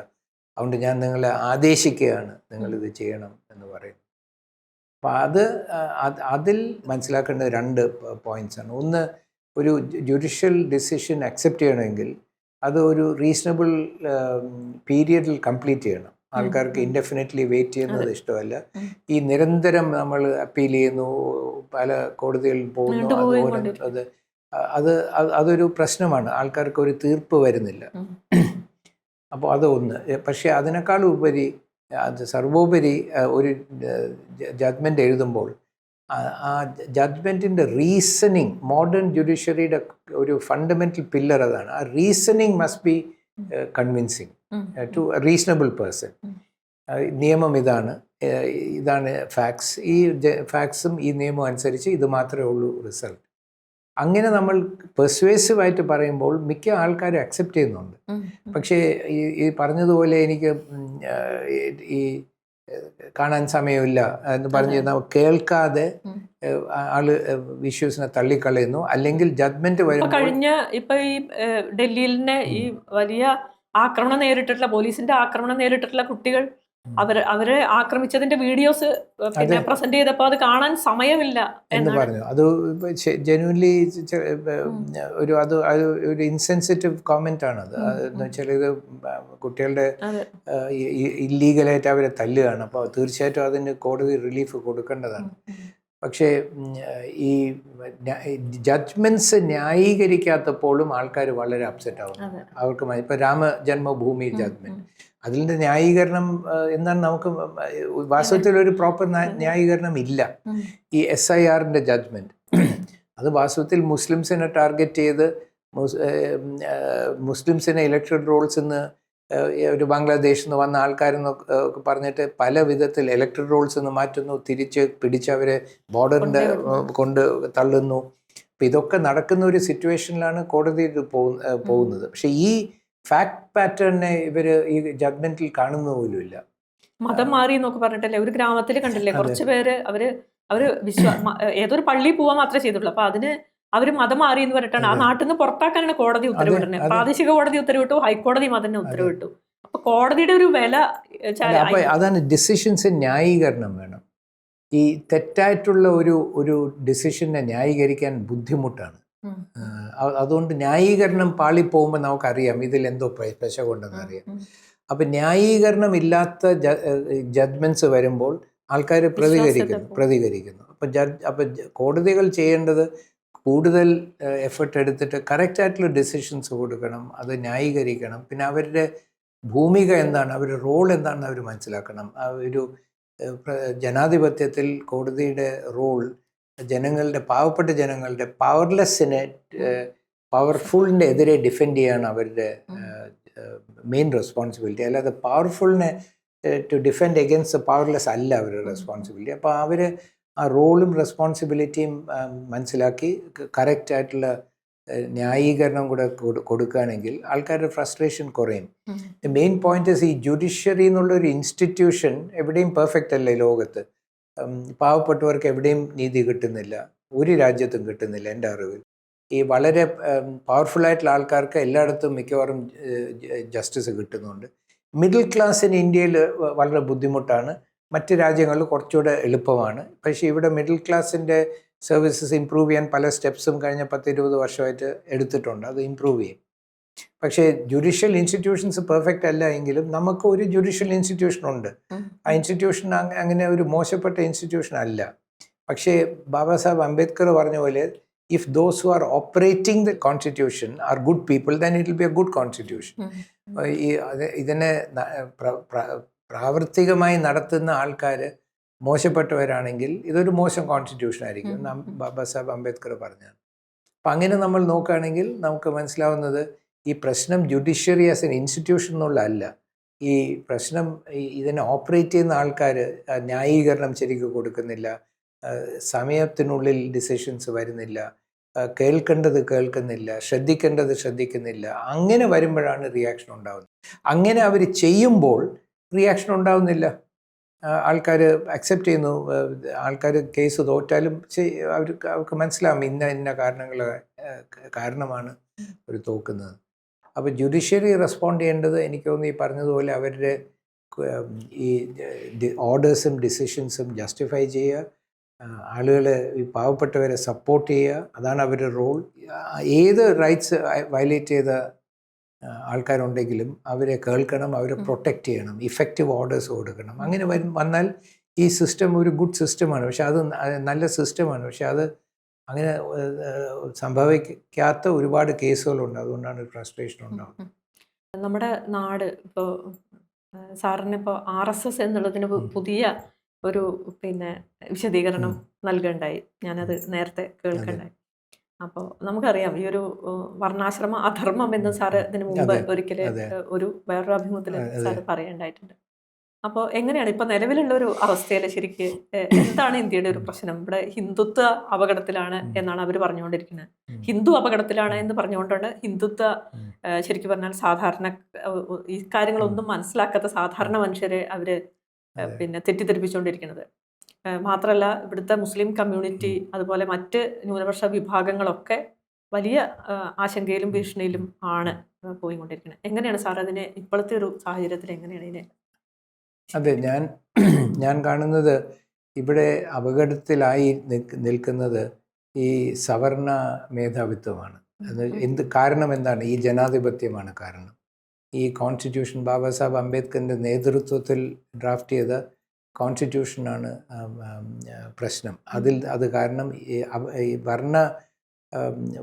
അതുകൊണ്ട് ഞാൻ നിങ്ങളെ ആദേശിക്കുകയാണ് നിങ്ങളിത് ചെയ്യണം എന്ന് പറയുന്നു. അപ്പം അതിൽ മനസ്സിലാക്കേണ്ട രണ്ട് പോയിൻറ്റ്സാണ്. ഒന്ന്, ഒരു ജുഡീഷ്യൽ ഡിസിഷൻ അക്സെപ്റ്റ് ചെയ്യണമെങ്കിൽ അത് ഒരു റീസണബിൾ പീരിയഡിൽ കംപ്ലീറ്റ് ചെയ്യണം. ആൾക്കാർക്ക് ഇൻഡെഫിനിറ്റ്ലി വെയിറ്റ് ചെയ്യുന്നത് ഇഷ്ടമല്ല. ഈ നിരന്തരം നമ്മൾ അപ്പീൽ ചെയ്യുന്നു, പല കോടതികളിൽ പോകുന്നു, അതുപോലെ അതൊരു പ്രശ്നമാണ്. ആൾക്കാർക്ക് ഒരു തീർപ്പ് വരുന്നില്ല. അപ്പോൾ അത് ഒന്ന്. പക്ഷേ അതിനേക്കാൾ ഉപരി, സർവോപരി ഒരു ജഡ്ജ്മെൻ്റ് എഴുതുമ്പോൾ ആ ജഡ്ജ്മെൻറ്റിൻ്റെ റീസണിങ്, മോഡേൺ ജുഡീഷ്യറിയുടെ ഒരു ഫണ്ടമെൻ്റൽ പില്ലർ അതാണ്. ആ reasoning must be convincing to a reasonable person. നിയമം ഇതാണ് ഫാക്ട്സ്, ഈ ഫാക്ട്സും ഈ നിയമം അനുസരിച്ച് ഇത് മാത്രമേ ഉള്ളൂ റിസൾട്ട്. അങ്ങനെ നമ്മൾ പെർസ്വേസീവായിട്ട് പറയുമ്പോൾ മിക്ക ആൾക്കാരും അക്സെപ്റ്റ് ചെയ്യുന്നുണ്ട്. പക്ഷേ ഈ പറഞ്ഞതുപോലെ എനിക്ക് ഈ കാണാൻ സമയമില്ല എന്ന് പറഞ്ഞ് കേൾക്കാതെ ആള് ഇഷ്യൂസിനെ തള്ളിക്കളയുന്നു. അല്ലെങ്കിൽ ജഡ്ജ്മെന്റ് വരുമ്പോൾ കഴിഞ്ഞ ഇപ്പൊ ഈ ഡൽഹിയിലെ ഈ വലിയ ആക്രമണം നേരിട്ടിട്ടുള്ള, പോലീസിന്റെ ആക്രമണം നേരിട്ടിട്ടുള്ള കുട്ടികൾ അവരെ ആക്രമിച്ചതിന്റെ വീഡിയോസ് പിന്നെ പ്രസന്റ് ചെയ്തപ്പോൾ അത് കാണാൻ സമയമില്ല എന്ന് പറഞ്ഞു. അത് ജെന്യൂൻലി ഒരു ഇൻസെൻസിറ്റീവ് കോമെന്റ് ആണ് അത്. എന്ന് വെച്ചാൽ ഇത് കുട്ടികളുടെ ഇല്ലീഗലായിട്ട് അവരെ തല്ലുകയാണ്. അപ്പോൾ തീർച്ചയായിട്ടും അതിന് കോടതി റിലീഫ് കൊടുക്കേണ്ടതാണ്. പക്ഷേ ഈ ജഡ്ജ്മെന്റ്സ് ന്യായീകരിക്കാത്തപ്പോഴും ആൾക്കാർ വളരെ അപ്സെറ്റ് ആവും. അവർക്ക് ഇപ്പോൾ രാമജന്മഭൂമി ജഡ്ജ്മെന്റ്, അതിൻ്റെ ന്യായീകരണം എന്താണ്? നമുക്ക് വാസ്തവത്തിൽ ഒരു പ്രോപ്പർ ന്യായീകരണം ഇല്ല. ഈ SIRന്റെ ജഡ്ജ്മെന്റ്, അത് വാസ്തവത്തിൽ മുസ്ലിംസിനെ ടാർഗറ്റ് ചെയ്ത് മുസ്ലിംസിനെ ഇലക്ട്രൽ റോൾസ് നിന്ന് ഒരു ബംഗ്ലാദേശിൽ നിന്ന് വന്ന ആൾക്കാരെന്ന് പറഞ്ഞിട്ട് പല വിധത്തിൽ ഇലക്ട്രൽ റോൾസ് നിന്ന് മാറ്റുന്നു, തിരിച്ച് പിടിച്ചവരെ ബോർഡറിൻ്റെ കൊണ്ട് തള്ളുന്നു. അപ്പം ഇതൊക്കെ നടക്കുന്ന ഒരു സിറ്റുവേഷനിലാണ് കോടതി പോകുന്നത്. പക്ഷെ ഈ ഫാക്ട് പാറ്റേണിനെ ഇവർ ഈ ജഡ്ജ്മെന്റിൽ കാണുന്ന പോലുമില്ല. മതം മാറി എന്നൊക്കെ പറഞ്ഞിട്ടല്ലേ ഒരു ഗ്രാമത്തിൽ കണ്ടില്ലേ, കുറച്ച് പേര് അവര് ഏതൊരു പള്ളിയിൽ പോവാൻ മാത്രമേ ചെയ്തുള്ളൂ. അപ്പൊ അതിന് അവര് മതം മാറി എന്ന് പറഞ്ഞിട്ടാണ് ആ നാട്ടിൽ നിന്ന് പുറത്താക്കാനാണ് കോടതി ഉത്തരവിടുന്നത്. പ്രാദേശിക കോടതി ഉത്തരവിട്ടു, ഹൈക്കോടതി അതിന് ഉത്തരവിട്ടു. അപ്പൊ കോടതിയുടെ ഒരു വില അതാണ്. ഡിസിഷൻസ് ന്യായീകരണം വേണം. ഈ തെറ്റായിട്ടുള്ള ഒരു ഡിസിഷനെ ന്യായീകരിക്കാൻ ബുദ്ധിമുട്ടാണ്. അതുകൊണ്ട് ന്യായീകരണം പാളിപ്പോകുമ്പോൾ നമുക്കറിയാം ഇതിലെന്തോ പെശകൊണ്ടെന്ന് അറിയാം. അപ്പം ന്യായീകരണം ഇല്ലാത്ത ജഡ്ജ്മെന്റ്സ് വരുമ്പോൾ ആൾക്കാർ പ്രതികരിക്കുന്നു. അപ്പം കോടതികൾ ചെയ്യേണ്ടത് കൂടുതൽ എഫർട്ട് എടുത്തിട്ട് കറക്റ്റായിട്ടുള്ള ഡിസിഷൻസ് കൊടുക്കണം, അത് ന്യായീകരിക്കണം. പിന്നെ അവരുടെ ഭൂമിക എന്താണ്, അവരുടെ റോൾ എന്താണെന്ന് അവർ മനസ്സിലാക്കണം. ഒരു ജനാധിപത്യത്തിൽ കോടതിയുടെ റോൾ പാവപ്പെട്ട ജനങ്ങളുടെ പവർലെസ്സിനെ പവർഫുളിൻ്റെ എതിരെ ഡിഫെൻഡ് ചെയ്യാണ് അവരുടെ മെയിൻ റെസ്പോൺസിബിലിറ്റി. അല്ലാതെ പവർഫുളിനെ ടു ഡിഫെൻഡ് എഗൻസ്റ്റ് പവർലെസ് അല്ല അവരുടെ റെസ്പോൺസിബിലിറ്റി. അപ്പോൾ അവർ ആ റോളും റെസ്പോൺസിബിലിറ്റിയും മനസ്സിലാക്കി കറക്റ്റായിട്ടുള്ള ന്യായീകരണം കൂടെ കൊടുക്കുകയാണെങ്കിൽ ആൾക്കാരുടെ ഫ്രസ്ട്രേഷൻ കുറയും. മെയിൻ പോയിന്റ് ഈ ജുഡീഷ്യറി എന്നുള്ളൊരു ഇൻസ്റ്റിറ്റ്യൂഷൻ എവിടെയും പെർഫെക്റ്റ് അല്ല ഈ ലോകത്ത്. പാവപ്പെട്ടവർക്ക് എവിടെയും നീതി കിട്ടുന്നില്ല, ഒരു രാജ്യത്തും കിട്ടുന്നില്ല എൻ്റെ അറിവിൽ. ഈ വളരെ പവർഫുള്ളായിട്ടുള്ള ആൾക്കാർക്ക് എല്ലായിടത്തും മിക്കവാറും ജസ്റ്റിസ് കിട്ടുന്നുണ്ട്. മിഡിൽ ക്ലാസ്സിന് ഇന്ത്യയിൽ വളരെ ബുദ്ധിമുട്ടാണ്, മറ്റ് രാജ്യങ്ങളിൽ കുറച്ചുകൂടെ എളുപ്പമാണ്. പക്ഷേ ഇവിടെ മിഡിൽ ക്ലാസ്സിൻ്റെ സർവീസസ് ഇമ്പ്രൂവ് ചെയ്യാൻ പല സ്റ്റെപ്സും കഴിഞ്ഞ 10-20 വർഷമായിട്ട് എടുത്തിട്ടുണ്ട്. അത് ഇമ്പ്രൂവ് ചെയ്യും. പക്ഷേ ജുഡീഷ്യൽ ഇൻസ്റ്റിറ്റ്യൂഷൻസ് പെർഫെക്റ്റ് അല്ല എങ്കിലും നമുക്ക് ഒരു ജുഡീഷ്യൽ ഇൻസ്റ്റിറ്റ്യൂഷൻ ഉണ്ട്. ആ ഇൻസ്റ്റിറ്റ്യൂഷൻ അങ്ങനെ ഒരു മോശപ്പെട്ട ഇൻസ്റ്റിറ്റ്യൂഷൻ അല്ല. പക്ഷേ ബാബാ സാഹേബ് അംബേദ്കർ പറഞ്ഞ പോലെ if those who are operating the constitution are good people then it will be A good constitution. ഇതിനെ പ്രാവർത്തികമായി നടത്തുന്ന ആൾക്കാർ മോശപ്പെട്ടവരാണെങ്കിൽ ഇതൊരു മോശം കോൺസ്റ്റിറ്റ്യൂഷൻ ആയിരിക്കും. ബാബാ സാഹേബ് അംബേദ്കർ പറഞ്ഞാണ്. അപ്പം അങ്ങനെ നമ്മൾ നോക്കുകയാണെങ്കിൽ നമുക്ക് മനസ്സിലാവുന്നത് ഈ പ്രശ്നം ജുഡീഷ്യറി ആസ് എൻ ഇൻസ്റ്റിറ്റ്യൂഷൻ എന്നുള്ളതല്ല. ഈ പ്രശ്നം ഇതിനെ ഓപ്പറേറ്റ് ചെയ്യുന്ന ആൾക്കാർ ന്യായീകരണം ശരിക്കും കൊടുക്കുന്നില്ല, സമയത്തിനുള്ളിൽ ഡിസിഷൻസ് വരുന്നില്ല, കേൾക്കേണ്ടത് കേൾക്കുന്നില്ല, ശ്രദ്ധിക്കേണ്ടത് ശ്രദ്ധിക്കുന്നില്ല. അങ്ങനെ വരുമ്പോഴാണ് റിയാക്ഷൻ ഉണ്ടാകുന്നത്. അങ്ങനെ അവർ ചെയ്യുമ്പോൾ റിയാക്ഷൻ ഉണ്ടാവുന്നില്ല. ആൾക്കാർ അക്സെപ്റ്റ് ചെയ്യുന്നു. ആൾക്കാർ കേസ് തോറ്റാലും അവർക്ക് മനസ്സിലാവും ഇന്ന കാരണമാണ് അവർ തോക്കുന്നത്. അപ്പോൾ ജുഡീഷ്യറി റെസ്പോണ്ട് ചെയ്യേണ്ടത് എനിക്ക് തോന്നുന്നു ഈ പറഞ്ഞതുപോലെ അവരുടെ ഈ ഓർഡേഴ്സും ഡിസിഷൻസും ജസ്റ്റിഫൈ ചെയ്യുക, ആളുകളെ ഈ പാവപ്പെട്ടവരെ സപ്പോർട്ട് ചെയ്യുക, അതാണ് അവരുടെ റോൾ. ഏത് റൈറ്റ്സ് വയലേറ്റ് ചെയ്ത ആൾക്കാരുണ്ടെങ്കിലും അവരെ കേൾക്കണം, അവരെ പ്രൊട്ടക്റ്റ് ചെയ്യണം, ഇഫക്റ്റീവ് ഓർഡേഴ്സ് കൊടുക്കണം. അങ്ങനെ വന്നാൽ ഈ സിസ്റ്റം ഒരു ഗുഡ് സിസ്റ്റമാണ്. പക്ഷെ അത് നല്ല സിസ്റ്റമാണ്. പക്ഷെ അത് അങ്ങനെ സംഭവിക്കാത്ത ഒരുപാട് കേസുകളുണ്ട്. അതുകൊണ്ടാണ് ഫ്രസ്ട്രേഷൻ ഉണ്ടാകുന്നത്. നമ്മുടെ നാട് ഇപ്പോൾ സാറിന് ഇപ്പോൾ RSS എന്നുള്ളതിന് പുതിയ ഒരു വിശദീകരണം നൽകുകയുണ്ടായി. ഞാനത് നേരത്തെ കേൾക്കണ്ടായി. അപ്പോൾ നമുക്കറിയാം ഈ ഒരു വർണ്ണാശ്രമ അധർമ്മം എന്ന് സാറ് ഇതിന് മുമ്പ് ഒരിക്കൽ വേറൊരു അഭിമുഖത്തിൽ സാറ് പറയേണ്ടായിട്ടുണ്ട്. അപ്പോൾ എങ്ങനെയാണ് ഇപ്പം നിലവിലുള്ള ഒരു അവസ്ഥയിൽ ശരിക്ക് എന്താണ് ഇന്ത്യയുടെ ഒരു പ്രശ്നം? ഇവിടെ ഹിന്ദുത്വ അപകടത്തിലാണ് എന്നാണ് അവർ പറഞ്ഞുകൊണ്ടിരിക്കുന്നത്. ഹിന്ദു അപകടത്തിലാണ് എന്ന് പറഞ്ഞുകൊണ്ടാണ് ഹിന്ദുത്വ ശരിക്കും പറഞ്ഞാൽ സാധാരണ ഈ കാര്യങ്ങളൊന്നും മനസ്സിലാക്കാത്ത സാധാരണ മനുഷ്യരെ അവർ തെറ്റിദ്ധരിപ്പിച്ചുകൊണ്ടിരിക്കുന്നത്. മാത്രമല്ല ഇവിടുത്തെ മുസ്ലിം കമ്മ്യൂണിറ്റി അതുപോലെ മറ്റ് ന്യൂനപക്ഷ വിഭാഗങ്ങളൊക്കെ വലിയ ആശങ്കയിലും ഭീഷണിയിലും ആണ് പോയിക്കൊണ്ടിരിക്കുന്നത്. എങ്ങനെയാണ് സാർ അതിനെ ഇപ്പോഴത്തെ ഒരു സാഹചര്യത്തിൽ എങ്ങനെയാണ് ഇതിനെ അതെ, ഞാൻ കാണുന്നത് ഇവിടെ അപകടത്തിലായി നിൽക്കുന്നത് ഈ സവർണ മേധാവിത്വമാണ്. എന്ത് കാരണം എന്താണ്? ഈ ജനാധിപത്യമാണ് കാരണം. ഈ കോൺസ്റ്റിറ്റ്യൂഷൻ ബാബാ സാഹേബ് അംബേദ്കറിൻ്റെ നേതൃത്വത്തിൽ ഡ്രാഫ്റ്റ് ചെയ്ത കോൺസ്റ്റിറ്റ്യൂഷനാണ് പ്രശ്നം. അത് കാരണം ഈ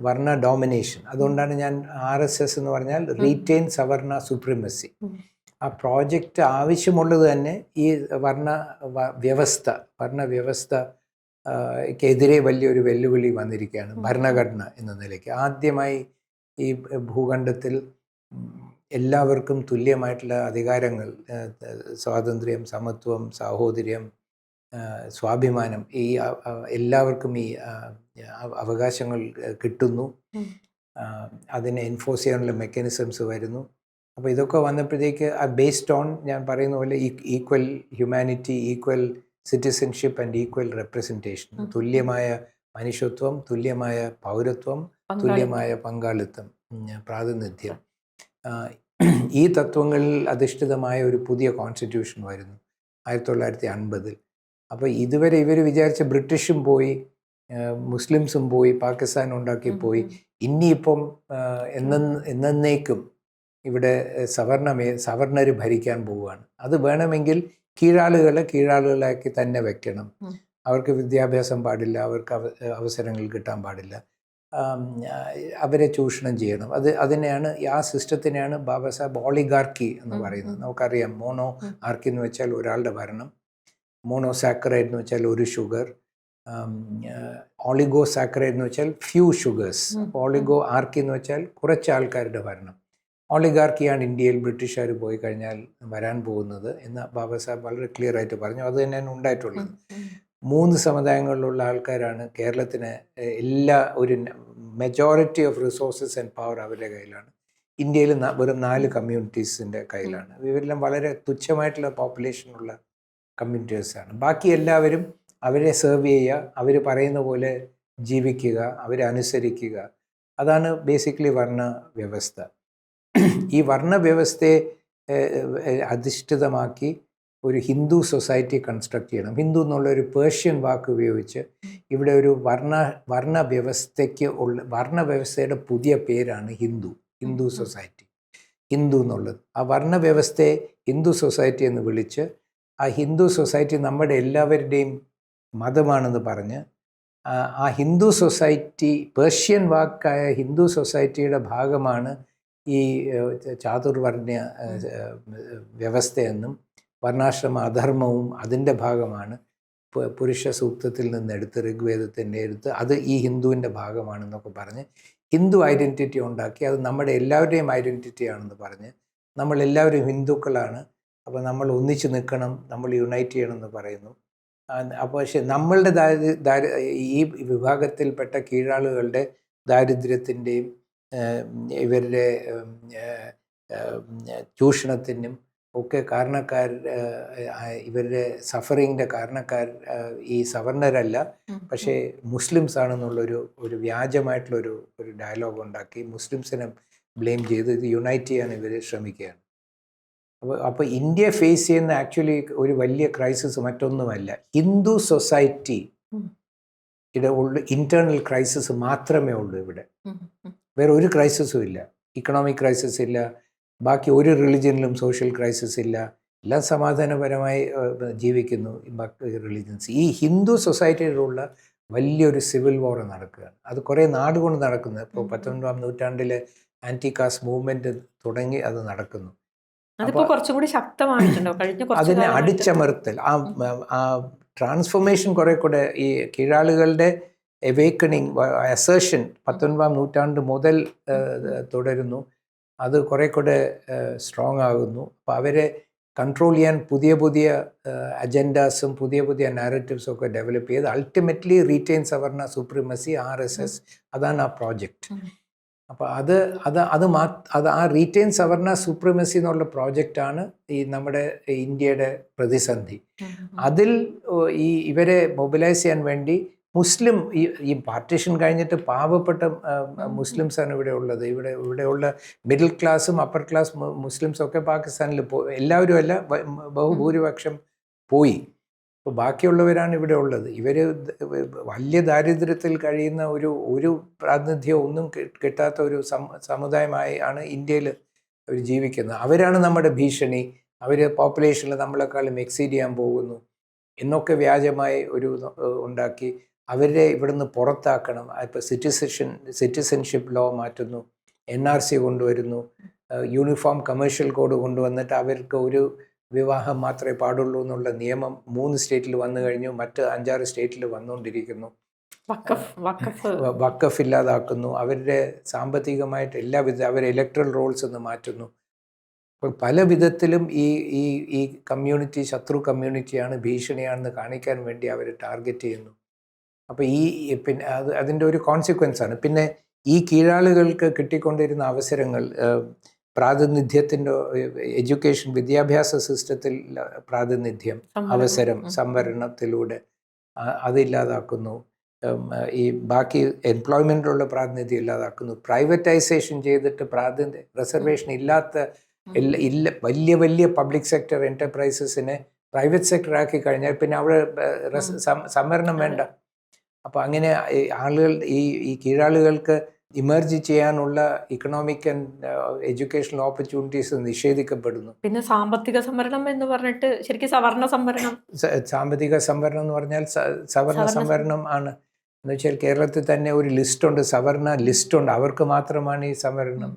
വർണ്ണ ഡോമിനേഷൻ. അതുകൊണ്ടാണ് ഞാൻ RSS എന്ന് പറഞ്ഞാൽ റീറ്റെയിൻ സവർണ സുപ്രീമസി. ആ പ്രോജക്റ്റ് ആവശ്യമുള്ളത് തന്നെ ഈ വർണ്ണവ്യവസ്ഥക്കെതിരെ വലിയൊരു വെല്ലുവിളി വന്നിരിക്കുകയാണ് ഭരണഘടന എന്ന നിലയ്ക്ക്. ആദ്യമായി ഈ ഭൂഖണ്ഡത്തിൽ എല്ലാവർക്കും തുല്യമായിട്ടുള്ള അധികാരങ്ങൾ, സ്വാതന്ത്ര്യം, സമത്വം, സാഹോദര്യം, സ്വാഭിമാനം, ഈ എല്ലാവർക്കും ഈ അവകാശങ്ങൾ കിട്ടുന്നു. അതിനെ എൻഫോഴ്സ് ചെയ്യാനുള്ള മെക്കാനിസംസ് വരുന്നു. അപ്പോൾ ഇതൊക്കെ വന്നപ്പോഴത്തേക്ക് ബേസ്ഡ് ഓൺ ഞാൻ പറയുന്ന പോലെ equal humanity, equal citizenship and equal representation, തുല്യമായ മനുഷ്യത്വം, തുല്യമായ പൗരത്വം, തുല്യമായ പങ്കാളിത്തം, പ്രാതിനിധ്യം, ഈ തത്വങ്ങളിൽ അധിഷ്ഠിതമായ ഒരു പുതിയ കോൺസ്റ്റിറ്റ്യൂഷൻ വരുന്നു 1950. അപ്പോൾ ഇതുവരെ ഇവർ വിചാരിച്ച ബ്രിട്ടീഷും പോയി, മുസ്ലിംസും പോയി, പാകിസ്ഥാൻ ഉണ്ടാക്കി പോയി. ഇനിയിപ്പം എന്നേക്കും ഇവിടെ സവർണർ ഭരിക്കാൻ പോവുകയാണ്. അത് വേണമെങ്കിൽ കീഴാളുകളാക്കി തന്നെ വെക്കണം. അവർക്ക് വിദ്യാഭ്യാസം പാടില്ല, അവർക്ക് അവസരങ്ങൾ കിട്ടാൻ പാടില്ല, അവരെ ചൂഷണം ചെയ്യണം. അതിനെയാണ്, ആ സിസ്റ്റത്തിനെയാണ് ബാബാ സാഹേബ് ഓളിഗാർക്കി എന്ന് പറയുന്നത്. നമുക്കറിയാം, മോണോ ആർക്കി എന്ന് വെച്ചാൽ ഒരാളുടെ ഭരണം, മോണോസാക്കറൈഡ് എന്ന് വെച്ചാൽ ഒരു ഷുഗർ, ഓളിഗോ സാക്കറൈഡ് എന്ന് വെച്ചാൽ ഫ്യൂ ഷുഗേഴ്സ്. ഓളിഗോ ആർക്കി എന്ന് വെച്ചാൽ കുറച്ച് ആൾക്കാരുടെ ഭരണം. ഓളിഗാർക്കിയാണ് ഇന്ത്യയിൽ ബ്രിട്ടീഷുകാർ പോയി കഴിഞ്ഞാൽ വരാൻ പോകുന്നത് എന്ന് ബാബാ സാഹേബ് വളരെ ക്ലിയർ ആയിട്ട് പറഞ്ഞു. അത് തന്നെയാണ് ഉണ്ടായിട്ടുള്ളത്. 3 സമുദായങ്ങളിലുള്ള ആൾക്കാരാണ് കേരളത്തിന് ഒരു majority of resources and power അവരുടെ കയ്യിലാണ്. ഇന്ത്യയിൽ വെറും 4 കമ്മ്യൂണിറ്റീസിൻ്റെ കയ്യിലാണ്. ഇവരെല്ലാം വളരെ തുച്ഛമായിട്ടുള്ള പോപ്പുലേഷനുള്ള കമ്മ്യൂണിറ്റീസാണ്. ബാക്കി എല്ലാവരും അവരെ സെർവ് ചെയ്യുക, അവർ പറയുന്ന പോലെ ജീവിക്കുക, അവരെ അനുസരിക്കുക. അതാണ് ബേസിക്കലി വർണ്ണ വ്യവസ്ഥ. ഈ വർണ്ണവ്യവസ്ഥയെ അധിഷ്ഠിതമാക്കി ഒരു ഹിന്ദു സൊസൈറ്റി കൺസ്ട്രക്ട് ചെയ്യണം. ഹിന്ദു എന്നുള്ളൊരു പേർഷ്യൻ വാക്ക് ഉപയോഗിച്ച് ഇവിടെ ഒരു വർണ്ണവ്യവസ്ഥയുടെ പുതിയ പേരാണ് ഹിന്ദു സൊസൈറ്റി. ഹിന്ദു എന്നുള്ളത് ആ വർണ്ണവ്യവസ്ഥയെ ഹിന്ദു സൊസൈറ്റി എന്ന് വിളിച്ച്, ആ ഹിന്ദു സൊസൈറ്റി നമ്മുടെ എല്ലാവരുടെയും മതമാണെന്ന് പറഞ്ഞ്, ആ ഹിന്ദു സൊസൈറ്റി, പേർഷ്യൻ വാക്കായ ഹിന്ദു സൊസൈറ്റിയുടെ ഭാഗമാണ് ഈ ചാതുർവർണ്ണ വ്യവസ്ഥയെന്നും വർണ്ണാശ്രമ അധർമ്മവും അതിൻ്റെ ഭാഗമാണ്, പുരുഷ സൂക്തത്തിൽ നിന്നെടുത്ത്, ഋഗ്വേദത്തിൻ്റെ എടുത്ത് അത് ഈ ഹിന്ദുവിൻ്റെ ഭാഗമാണെന്നൊക്കെ പറഞ്ഞ് ഹിന്ദു ഐഡൻറ്റിറ്റി ഉണ്ടാക്കി. അത് നമ്മുടെ എല്ലാവരുടെയും ഐഡൻറ്റിറ്റി ആണെന്ന് പറഞ്ഞ് നമ്മളെല്ലാവരും ഹിന്ദുക്കളാണ്, അപ്പോൾ നമ്മൾ ഒന്നിച്ച് നിൽക്കണം, നമ്മൾ യുണൈറ്റ് ചെയ്യണമെന്ന് പറയുന്നു. അപ്പോൾ പക്ഷേ നമ്മളുടെ ഈ വിഭാഗത്തിൽപ്പെട്ട കീഴാളുകളുടെ ദാരിദ്ര്യത്തിൻ്റെയും ഇവരുടെ ചൂഷണത്തിനും ഒക്കെ കാരണക്കാർ, ഇവരുടെ സഫറിങ്ങിൻ്റെ കാരണക്കാർ ഈ സവർണരല്ല, പക്ഷേ മുസ്ലിംസ് ആണെന്നുള്ളൊരു വ്യാജമായിട്ടുള്ളൊരു ഡയലോഗ് ഉണ്ടാക്കി മുസ്ലിംസിനെ ബ്ലെയിം ചെയ്ത് ഇത് യുണൈറ്റ് ചെയ്യാൻ ഇവർ ശ്രമിക്കുകയാണ്. അപ്പോൾ ഇന്ത്യ ഫേസ് ചെയ്യുന്ന ആക്ച്വലി ഒരു വലിയ ക്രൈസിസ് മറ്റൊന്നുമല്ല, ഹിന്ദു സൊസൈറ്റി ഇന്റേണൽ ക്രൈസിസ് മാത്രമേ ഉള്ളൂ. ഇവിടെ വേറെ ഒരു ക്രൈസിസും ഇല്ല. ഇക്കണോമിക് ക്രൈസിസ് ഇല്ല, ബാക്കി ഒരു റിലിജനിലും സോഷ്യൽ ക്രൈസിസ് ഇല്ല, എല്ലാം സമാധാനപരമായി ജീവിക്കുന്നു ബാക്കി റിലിജൻസ്. ഈ ഹിന്ദു സൊസൈറ്റിയിലുള്ള വലിയൊരു സിവിൽ വാർ നടക്കുകയാണ്. അത് കുറേ നാടുകൊണ്ട് നടക്കുന്നത്. ഇപ്പോൾ 19-ാം നൂറ്റാണ്ടിലെ ആൻറ്റി കാസ്റ്റ് മൂവ്മെൻറ്റ് തുടങ്ങി അത് നടക്കുന്നു. കുറച്ചുകൂടി ശക്തമായിട്ടുണ്ടോ അതിനെ അടിച്ചമർത്തൽ, ആ ട്രാൻസ്ഫോർമേഷൻ കുറെ കൂടെ ഈ കീഴാളുകളുടെ എവേക്കണിങ്, അസേർഷൻ 19-ാം നൂറ്റാണ്ട് മുതൽ തുടരുന്നു. അത് കുറെ കൂടെ സ്ട്രോങ് ആകുന്നു. അപ്പോൾ അവരെ കൺട്രോൾ ചെയ്യാൻ പുതിയ പുതിയ അജൻഡാസും പുതിയ പുതിയ നാരറ്റീവ്സും ഒക്കെ ഡെവലപ്പ് ചെയ്ത് അൾട്ടിമേറ്റ്ലി റീറ്റെയിൻ സവർണ സുപ്രീമസി, RSS, അതാണ് ആ പ്രോജക്റ്റ്. അപ്പോൾ അത് ആ റീറ്റെയിൻ സവർണ സുപ്രീമസി എന്നുള്ള പ്രോജക്റ്റാണ് ഈ നമ്മുടെ ഇന്ത്യയുടെ പ്രതിസന്ധി. അതിൽ ഇവരെ മൊബിലൈസ് ചെയ്യാൻ വേണ്ടി മുസ്ലിം ഈ പാർട്ടീഷൻ കഴിഞ്ഞിട്ട് പാവപ്പെട്ട മുസ്ലിംസാണ് ഇവിടെ ഉള്ളത്. ഇവിടെയുള്ള മിഡിൽ ക്ലാസ്സും അപ്പർ ക്ലാസ് മുസ്ലിംസും ഒക്കെ പാകിസ്ഥാനിൽ എല്ലാവരും അല്ല, ബഹുഭൂരിപക്ഷം പോയി. അപ്പോൾ ബാക്കിയുള്ളവരാണ് ഇവിടെ ഉള്ളത്. ഇവർ വലിയ ദാരിദ്ര്യത്തിൽ കഴിയുന്ന ഒരു പ്രാതിനിധ്യം ഒന്നും കിട്ടാത്ത ഒരു സമുദായമായി ആണ് ഇന്ത്യയിൽ അവർ ജീവിക്കുന്നത്. അവരാണ് നമ്മുടെ ഭീഷണി. അവർ പോപ്പുലേഷനിൽ നമ്മളെക്കാളും എക്സീഡ് ചെയ്യാൻ പോകുന്നു എന്നൊക്കെ വ്യാജമായി ഉണ്ടാക്കി അവരെ ഇവിടുന്ന് പുറത്താക്കണം. ഇപ്പോൾ സിറ്റിസൺഷിപ്പ് ലോ മാറ്റുന്നു, NRC കൊണ്ടുവരുന്നു, യൂണിഫോം കമേഴ്ഷ്യൽ കോഡ് കൊണ്ടുവന്നിട്ട് അവർക്ക് ഒരു വിവാഹം മാത്രമേ പാടുള്ളൂ എന്നുള്ള നിയമം 3 സ്റ്റേറ്റിൽ വന്നു കഴിഞ്ഞു. മറ്റ് 5-6 സ്റ്റേറ്റിൽ വന്നുകൊണ്ടിരിക്കുന്നു. വഖഫ് ഇല്ലാതാക്കുന്നു. അവരുടെ സാമ്പത്തികമായിട്ട് അവരെ ഇലക്ട്രൽ റോൾസ് ഒന്ന് മാറ്റുന്നു. അപ്പോൾ പല വിധത്തിലും ഈ കമ്മ്യൂണിറ്റി ശത്രു കമ്മ്യൂണിറ്റിയാണ്, ഭീഷണിയാണെന്ന് കാണിക്കാൻ വേണ്ടി അവർ ടാർഗറ്റ് ചെയ്യുന്നു. അപ്പോൾ പിന്നെ അതിൻ്റെ ഒരു കോൺസിക്വൻസാണ്. പിന്നെ ഈ കീഴാളുകൾക്ക് കിട്ടിക്കൊണ്ടിരുന്ന അവസരങ്ങൾ, പ്രാതിനിധ്യത്തിൻ്റെ എഡ്യൂക്കേഷൻ വിദ്യാഭ്യാസ സിസ്റ്റത്തിൽ പ്രാതിനിധ്യം, അവസരം, സംവരണത്തിലൂടെ അതില്ലാതാക്കുന്നു. ഈ ബാക്കി എംപ്ലോയ്മെൻറ്റിലുള്ള പ്രാതിനിധ്യം ഇല്ലാതാക്കുന്നു. പ്രൈവറ്റൈസേഷൻ ചെയ്തിട്ട് റിസർവേഷൻ ഇല്ലാത്ത വലിയ വലിയ പബ്ലിക് സെക്ടർ എൻ്റർപ്രൈസസിനെ പ്രൈവറ്റ് സെക്ടർ ആക്കി കഴിഞ്ഞാൽ പിന്നെ അവിടെ സംവരണം വേണ്ട. അപ്പോൾ അങ്ങനെ ആളുകൾ ഈ കീഴാളുകൾക്ക് ഇമർജ് ചെയ്യാനുള്ള ഇക്കണോമിക് ആൻഡ് എഡ്യൂക്കേഷണൽ ഓപ്പർച്യൂണിറ്റീസ് നിഷേധിക്കപ്പെടുന്നു. പിന്നെ സാമ്പത്തിക സംവരണം എന്ന് പറഞ്ഞിട്ട് ശരിക്കും സവർണ സംവരണം, സാമ്പത്തിക സംവരണം എന്ന് പറഞ്ഞാൽ സവർണ സംവരണം ആണ്. എന്ന് വെച്ചാൽ കേരളത്തിൽ തന്നെ ഒരു ലിസ്റ്റുണ്ട്, സവർണ ലിസ്റ്റുണ്ട്, അവർക്ക് മാത്രമാണ് ഈ സംവരണം.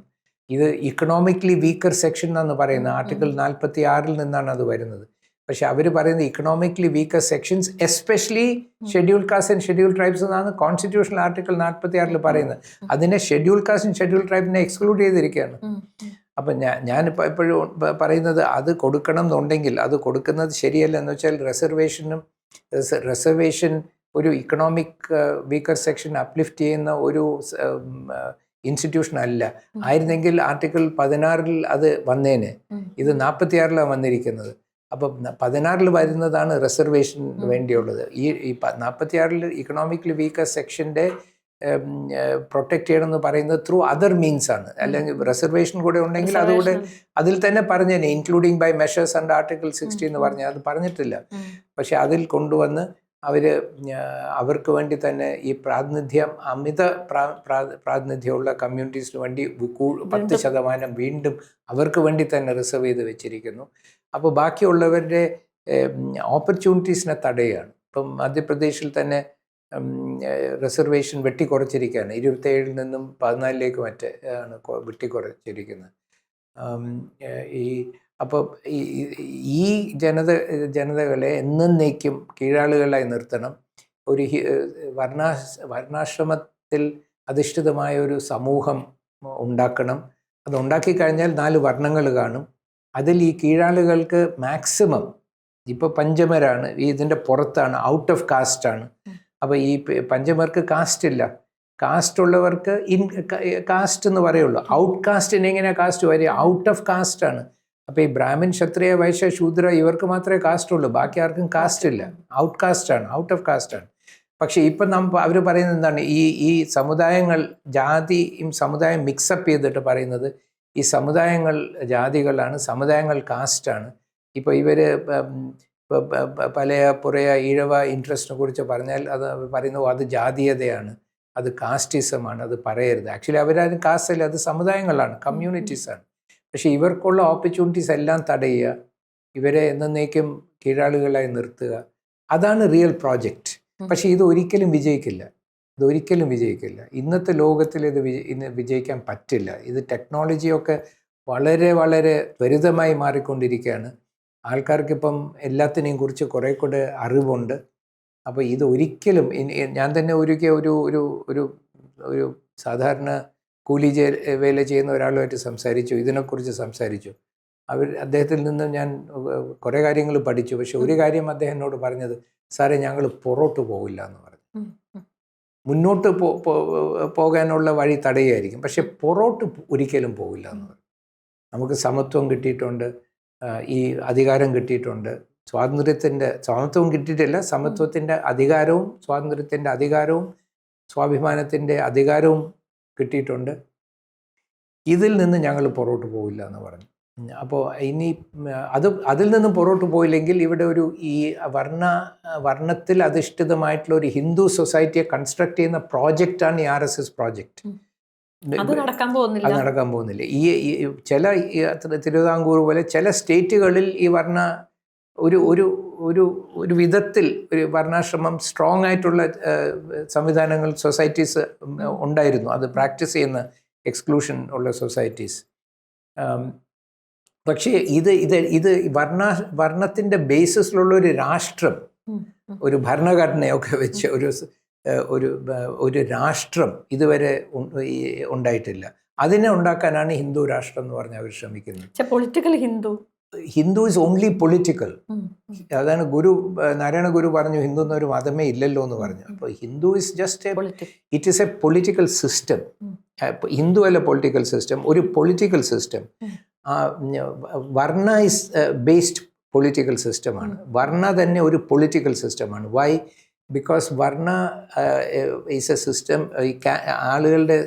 ഇത് ഇക്കണോമിക്കലി വീക്കർ സെക്ഷൻ എന്നാണ് പറയുന്നത്. ആർട്ടിക്കിൾ 46 നിന്നാണ് അത് വരുന്നത്. പക്ഷെ അവർ പറയുന്നത് economically weaker sections, especially schedule caste and schedule tribes എന്നാണ് കോൺസ്റ്റിറ്റ്യൂഷണൽ ആർട്ടിക്കിൾ 46 പറയുന്നത്. അതിനെ ഷെഡ്യൂൾ കാസ്റ്റ് ആൻഡ് ഷെഡ്യൂൾ ട്രൈബിനെ എക്സ്ക്ലൂഡ് ചെയ്തിരിക്കുകയാണ്. അപ്പം ഞാനിപ്പോൾ എപ്പോഴും പറയുന്നത് അത് കൊടുക്കണം എന്നുണ്ടെങ്കിൽ അത് കൊടുക്കുന്നത് ശരിയല്ല. എന്ന് വെച്ചാൽ റിസർവേഷൻ ഒരു ഇക്കണോമിക് വീക്കർ സെക്ഷൻ അപ്ലിഫ്റ്റ് ചെയ്യുന്ന ഒരു ഇൻസ്റ്റിറ്റ്യൂഷൻ അല്ല. ആയിരുന്നെങ്കിൽ ആർട്ടിക്കിൾ 16 അത് വന്നേനെ. ഇത് 46 വന്നിരിക്കുന്നത്. അപ്പം 16 വരുന്നതാണ് റിസർവേഷൻ വേണ്ടിയുള്ളത്. ഈ 46 ഇക്കണോമിക്കലി വീക്കർ സെക്ഷൻ്റെ പ്രൊട്ടക്റ്റ് ചെയ്യണമെന്ന് പറയുന്നത് ത്രൂ അതർ മീൻസ് ആണ്. അല്ലെങ്കിൽ റിസർവേഷൻ കൂടെ ഉണ്ടെങ്കിൽ അതുകൂടെ അതിൽ തന്നെ പറഞ്ഞേനെ, including by measures under article 60 എന്ന് പറഞ്ഞാൽ അത് പറഞ്ഞിട്ടില്ല. പക്ഷെ അതിൽ കൊണ്ടുവന്ന് അവർക്ക് വേണ്ടി തന്നെ ഈ പ്രാതിനിധ്യം, അമിത പ്രാതിനിധ്യമുള്ള കമ്മ്യൂണിറ്റീസിന് വേണ്ടി 10% വീണ്ടും അവർക്ക് വേണ്ടി തന്നെ റിസർവ് ചെയ്ത് വെച്ചിരിക്കുന്നു. അപ്പോൾ ബാക്കിയുള്ളവരുടെ ഓപ്പർച്യൂണിറ്റീസിനെ തടയുകയാണ്. ഇപ്പം മധ്യപ്രദേശിൽ തന്നെ റിസർവേഷൻ വെട്ടിക്കുറച്ചിരിക്കുകയാണ്. 27 നിന്നും 14 മറ്റേ ആണ് വെട്ടിക്കുറച്ചിരിക്കുന്നത്. അപ്പോൾ ഈ ജനതകളെ എന്നേക്കും കീഴാളുകളായി നിർത്തണം. ഒരു വർണ്ണാശ്രമത്തിൽ അധിഷ്ഠിതമായ ഒരു സമൂഹം ഉണ്ടാക്കണം. അത് ഉണ്ടാക്കിക്കഴിഞ്ഞാൽ 4 വർണ്ണങ്ങൾ കാണും. അതിൽ ഈ കീഴാളുകൾക്ക് മാക്സിമം ഇപ്പോൾ പഞ്ചമരാണ്, ഇതിൻ്റെ പുറത്താണ്, ഔട്ട് ഓഫ് കാസ്റ്റാണ്. അപ്പോൾ ഈ പഞ്ചമർക്ക് കാസ്റ്റ് ഇല്ല. കാസ്റ്റ് ഉള്ളവർക്ക് കാസ്റ്റ് എന്ന് പറയുള്ളൂ. ഔട്ട് കാസ്റ്റിന് എങ്ങനെയാണ് കാസ്റ്റ് വരിക? ഔട്ട് ഓഫ് കാസ്റ്റാണ്. അപ്പോൾ ഈ ബ്രാഹ്മിൻ, ക്ഷത്രിയ, വൈശ്യ, ശൂദ്ര ഇവർക്ക് മാത്രമേ കാസ്റ്റ് ഉള്ളൂ. ബാക്കി ആർക്കും കാസ്റ്റ് ഇല്ല. ഔട്ട് കാസ്റ്റാണ്, ഔട്ട് ഓഫ് കാസ്റ്റാണ്. പക്ഷേ ഇപ്പം അവർ പറയുന്നത് എന്താണ്? ഈ സമുദായങ്ങൾ, ജാതിയും സമുദായം മിക്സപ്പ് ചെയ്തിട്ട് പറയുന്നത് ഈ സമുദായങ്ങൾ ജാതികളാണ്, സമുദായങ്ങൾ കാസ്റ്റാണ്. ഇപ്പോൾ ഇവർ പലയ പുറയ ഈഴവ ഇൻട്രസ്റ്റിനെ കുറിച്ച് പറഞ്ഞാൽ അത് പറയുന്നു അത് ജാതീയതയാണ്, അത് കാസ്റ്റിസമാണ്, അത് പറയരുത്. ആക്ച്വലി അവരാരും കാസ്റ്റ് അല്ല, അത് സമുദായങ്ങളാണ്, കമ്മ്യൂണിറ്റീസാണ്. പക്ഷേ ഇവർക്കുള്ള ഓപ്പർച്യൂണിറ്റീസ് എല്ലാം തടയുക, ഇവരെ എന്നേക്കും കീഴാളുകളായി നിർത്തുക, അതാണ് റിയൽ പ്രോജക്റ്റ്. പക്ഷേ ഇത് ഒരിക്കലും വിജയിക്കില്ല. ഇന്നത്തെ ലോകത്തിൽ ഇന്ന് വിജയിക്കാൻ പറ്റില്ല. ഇത് ടെക്നോളജിയൊക്കെ വളരെ വളരെ ത്വരിതമായി മാറിക്കൊണ്ടിരിക്കുകയാണ്. ആൾക്കാർക്കിപ്പം എല്ലാത്തിനെയും കുറിച്ച് കുറേ കൂടെ അറിവുണ്ട്. അപ്പോൾ ഇത് ഒരിക്കലും ഞാൻ തന്നെ ഒരു സാധാരണ കൂലി വേല ചെയ്യുന്ന ഒരാളുമായിട്ട് ഇതിനെക്കുറിച്ച് സംസാരിച്ചു. അദ്ദേഹത്തിൽ നിന്ന് ഞാൻ കുറേ കാര്യങ്ങൾ പഠിച്ചു. പക്ഷെ ഒരു കാര്യം അദ്ദേഹം എന്നോട് പറഞ്ഞത്, സാറേ ഞങ്ങൾ പുറോട്ട് പോകില്ല എന്ന് പറഞ്ഞു. മുന്നോട്ട് പോകാനുള്ള വഴി തടയുകയായിരിക്കും, പക്ഷെ പുറോട്ട് ഒരിക്കലും പോകില്ല എന്ന് പറഞ്ഞു. നമുക്ക് സമത്വം കിട്ടിയിട്ടുണ്ട്, ഈ അധികാരം കിട്ടിയിട്ടുണ്ട്, സമത്വം കിട്ടിയിട്ടില്ല, സമത്വത്തിൻ്റെ അധികാരവും സ്വാതന്ത്ര്യത്തിൻ്റെ അധികാരവും സ്വാഭിമാനത്തിൻ്റെ അധികാരവും കിട്ടിയിട്ടുണ്ട്. ഇതിൽ നിന്ന് ഞങ്ങൾ പുറകോട്ട് പോകില്ല എന്ന് പറഞ്ഞു. അപ്പോൾ ഇനി അതിൽ നിന്നും പുറകോട്ട് പോയില്ലെങ്കിൽ ഇവിടെ ഈ വർണ്ണത്തിൽ അധിഷ്ഠിതമായിട്ടുള്ള ഒരു ഹിന്ദു സൊസൈറ്റിയെ കൺസ്ട്രക്ട് ചെയ്യുന്ന പ്രോജക്റ്റാണ് ഈ RSS പ്രോജക്റ്റ്. അത് നടക്കാൻ പോകുന്നില്ല. ചില തിരുവിതാംകൂർ പോലെ ചില സ്റ്റേറ്റുകളിൽ ഈ ഒരു വിധത്തിൽ ഒരു വർണ്ണാശ്രമം സ്ട്രോങ് ആയിട്ടുള്ള സംവിധാനങ്ങൾ, സൊസൈറ്റീസ് ഉണ്ടായിരുന്നു, അത് പ്രാക്ടീസ് ചെയ്യുന്ന എക്സ്ക്ലൂഷൻ ഉള്ള സൊസൈറ്റീസ്. പക്ഷേ ഇത് വർണ്ണത്തിൻ്റെ ബേസിസിലുള്ള ഒരു രാഷ്ട്രം, ഒരു ഭരണഘടനയൊക്കെ വെച്ച് ഒരു രാഷ്ട്രം ഇതുവരെ ഉണ്ടായിട്ടില്ല. അതിനെ ഉണ്ടാക്കാനാണ് ഹിന്ദു രാഷ്ട്രം എന്ന് പറഞ്ഞ് അവർ ശ്രമിക്കുന്നത്. Political Hindu is only political. അതാണ് നാരായണ ഗുരു പറഞ്ഞു, ഹിന്ദു എന്നൊരു മതമേ ഇല്ലല്ലോ എന്ന് പറഞ്ഞു. അപ്പോൾ Hindu is just it is A political system. Hindu അല്ല പൊളിറ്റിക്കൽ സിസ്റ്റം, ഒരു പൊളിറ്റിക്കൽ സിസ്റ്റം. വർണ്ണ ഇസ് ബേസ്ഡ് പൊളിറ്റിക്കൽ സിസ്റ്റമാണ്. വർണ്ണ തന്നെ ഒരു പൊളിറ്റിക്കൽ സിസ്റ്റമാണ്. വൈ? ബിക്കോസ് വർണ്ണ ഈസ് എ സിസ്റ്റം. ആളുകളുടെ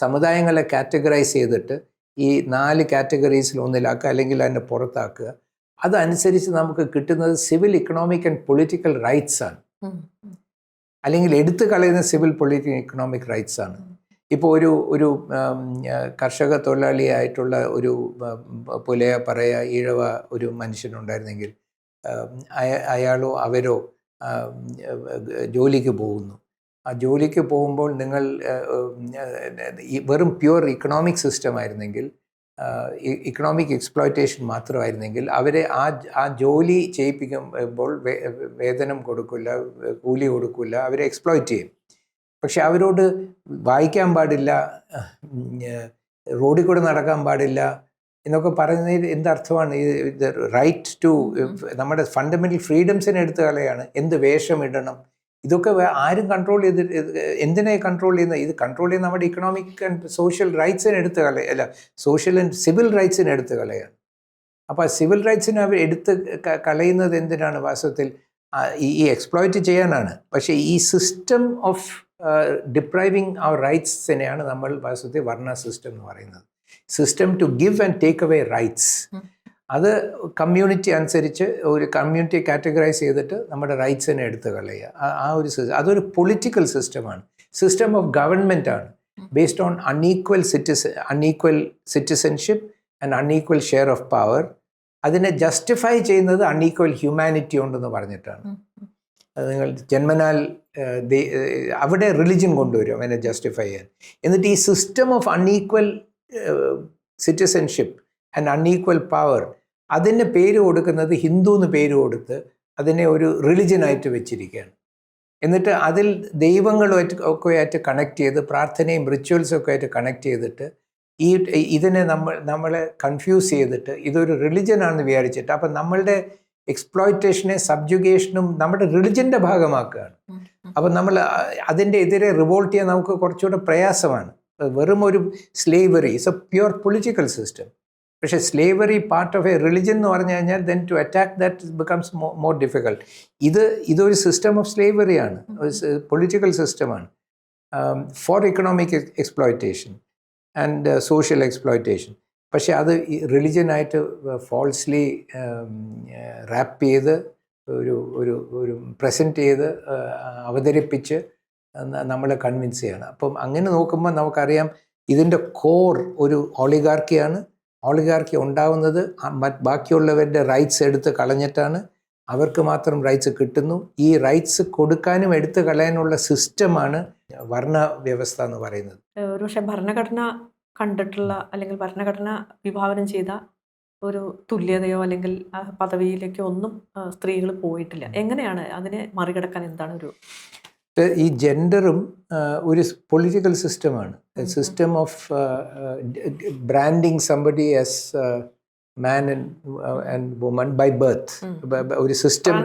സമുദായങ്ങളെ കാറ്റഗറൈസ് ചെയ്തിട്ട് ഈ 4 കാറ്റഗറീസിൽ ഒന്നിലാക്കുക, അല്ലെങ്കിൽ അതിനെ പുറത്താക്കുക. അതനുസരിച്ച് നമുക്ക് കിട്ടുന്നത് civil, economic and political rights ആണ്, അല്ലെങ്കിൽ എടുത്തു കളയുന്ന സിവിൽ, പൊളിറ്റിക്കൽ, ഇക്കണോമിക് റൈറ്റ്സ് ആണ്. ഇപ്പോൾ ഒരു കർഷക തൊഴിലാളിയായിട്ടുള്ള ഒരു പുലയ, പറയ, ഈഴവ ഒരു മനുഷ്യനുണ്ടായിരുന്നെങ്കിൽ അയാളോ അവരോ ജോലിക്ക് പോകുന്നു. ആ ജോലിക്ക് പോകുമ്പോൾ നിങ്ങൾ വെറും പ്യുവർ ഇക്കണോമിക് സിസ്റ്റം ആയിരുന്നെങ്കിൽ, ഇക്കണോമിക് എക്സ്പ്ലോയിറ്റേഷൻ മാത്രമായിരുന്നെങ്കിൽ അവരെ ആ ജോലി ചെയ്യിപ്പിക്കുമ്പോൾ വേതനം കൊടുക്കില്ല, കൂലി കൊടുക്കില്ല, അവരെ എക്സ്പ്ലോയിറ്റ് ചെയ്യും. പക്ഷെ അവരോട് വായിക്കാൻ പാടില്ല, റോഡിൽ കൂടെ നടക്കാൻ പാടില്ല എന്നൊക്കെ പറയുന്നതിൽ എന്തർത്ഥമാണ്? ഇത് റൈറ്റ് ടു നമ്മുടെ ഫണ്ടമെൻ്റൽ ഫ്രീഡംസിനെ എടുത്തു കളയാണ്. എന്ത് വേഷം ഇടണം, ഇതൊക്കെ ആരും കൺട്രോൾ എന്തിനെ കൺട്രോൾ ചെയ്യുന്നത്? ഇത് കൺട്രോൾ ചെയ്യുന്ന നമ്മുടെ ഇക്കണോമിക് ആൻഡ് സോഷ്യൽ റൈറ്റ്സിനെ എടുത്ത് അല്ല, സോഷ്യൽ ആൻഡ് സിവിൽ റൈറ്റ്സിനെ എടുത്ത് കളയാണ്. അപ്പോൾ ആ സിവിൽ റൈറ്റ്സിനെ അവർ എടുത്ത് കളയുന്നത് എന്തിനാണ്? വാസ്തവത്തിൽ ഈ എക്സ്പ്ലോയിറ്റ് ചെയ്യാനാണ്. പക്ഷേ ഈ സിസ്റ്റം ഓഫ് ഡിപ്രൈവിങ് അവർ റൈറ്റ്സിനെയാണ് നമ്മൾ വാസ്തവത്തിൽ വർണ്ണ സിസ്റ്റം എന്ന് പറയുന്നത്. System to give and take away rights. അത് കമ്മ്യൂണിറ്റി അനുസരിച്ച് ഒരു കമ്മ്യൂണിറ്റി കാറ്റഗറൈസ് ചെയ്തിട്ട് നമ്മുടെ റൈറ്റ്സിനെ എടുത്ത് കളയുക. ഒരു സിസ്റ്റം, അതൊരു പൊളിറ്റിക്കൽ സിസ്റ്റമാണ്. സിസ്റ്റം ഓഫ് ഗവൺമെൻറ് ആണ്, based on unequal citizenship and unequal share of power. അതിനെ ജസ്റ്റിഫൈ ചെയ്യുന്നത് അൺഈക്വൽ ഹ്യൂമാനിറ്റി ഉണ്ടെന്ന് പറഞ്ഞിട്ടാണ്. അത് നിങ്ങൾ ജന്മനാൽ അവിടെ റിലിജൻ കൊണ്ടുവരും അതിനെ ജസ്റ്റിഫൈ ചെയ്യാൻ. എന്നിട്ട് ഈ system of unequal citizenship and unequal power, അതിന് പേര് കൊടുക്കുന്നത് ഹിന്ദു എന്ന് പേര് കൊടുത്ത് അതിനെ ഒരു റിലിജനായിട്ട് വെച്ചിരിക്കുകയാണ്. എന്നിട്ട് അതിൽ ദൈവങ്ങളുമൊക്കെ ആയിട്ട് കണക്ട് ചെയ്ത്, പ്രാർത്ഥനയും റിച്വൽസൊക്കെ ആയിട്ട് കണക്ട് ചെയ്തിട്ട് ഇതിനെ നമ്മളെ കൺഫ്യൂസ് ചെയ്തിട്ട് ഇതൊരു റിലിജനാണെന്ന് വിചാരിച്ചിട്ട്, അപ്പം നമ്മളുടെ എക്സ്പ്ലോയിറ്റേഷനെ, സബ്ജുഗേഷനും നമ്മുടെ റിലിജൻ്റെ ഭാഗമാക്കുകയാണ്. അപ്പം നമ്മൾ അതിൻ്റെ എതിരെ റിവോൾട്ട് ചെയ്യാൻ നമുക്ക് കുറച്ചുകൂടെ പ്രയാസമാണ്. വെറും ഒരു slavery it's a pure political system. പക്ഷേ slavery part of a religion എന്ന് പറഞ്ഞു കഴിഞ്ഞാൽ then to attack that becomes more difficult. ഇതൊരു സിസ്റ്റം ഓഫ് സ്ലേവറിയാണ്, പൊളിറ്റിക്കൽ സിസ്റ്റമാണ് for economic exploitation and social exploitation. പക്ഷേ അത് റിലിജനായിട്ട് ഫോൾസ്ലി റാപ്പ് ചെയ്ത് ഒരു പ്രസൻറ്റ് ചെയ്ത് അവതരിപ്പിച്ച് നമ്മളെ കൺവിൻസ് ചെയ്യണം. അപ്പം അങ്ങനെ നോക്കുമ്പോൾ നമുക്കറിയാം ഇതിൻ്റെ കോർ ഒരു ഓളിഗാർക്കിയാണ്. ഓളിഗാർക്കി ഉണ്ടാവുന്നത് ബാക്കിയുള്ളവരുടെ റൈറ്റ്സ് എടുത്ത് കളഞ്ഞിട്ടാണ്. അവർക്ക് മാത്രം റൈറ്റ്സ് കിട്ടുന്നു. ഈ റൈറ്റ്സ് കൊടുക്കാനും എടുത്ത് കളയാനുള്ള സിസ്റ്റമാണ് വർണ്ണ വ്യവസ്ഥ എന്ന് പറയുന്നത്. ഒരു പക്ഷേ ഭരണഘടന കണ്ടിട്ടുള്ള, അല്ലെങ്കിൽ ഭരണഘടന വിഭാവനം ചെയ്ത ഒരു തുല്യതയോ അല്ലെങ്കിൽ പദവിയിലേക്കോ ഒന്നും സ്ത്രീകൾ പോയിട്ടില്ല. എങ്ങനെയാണ് അതിനെ മറികടക്കാൻ? എന്താണ് ഒരു ഈ ജെൻഡറും ഒരു പൊളിറ്റിക്കൽ സിസ്റ്റമാണ്. System of branding somebody as man and woman by birth. ഒരു സിസ്റ്റം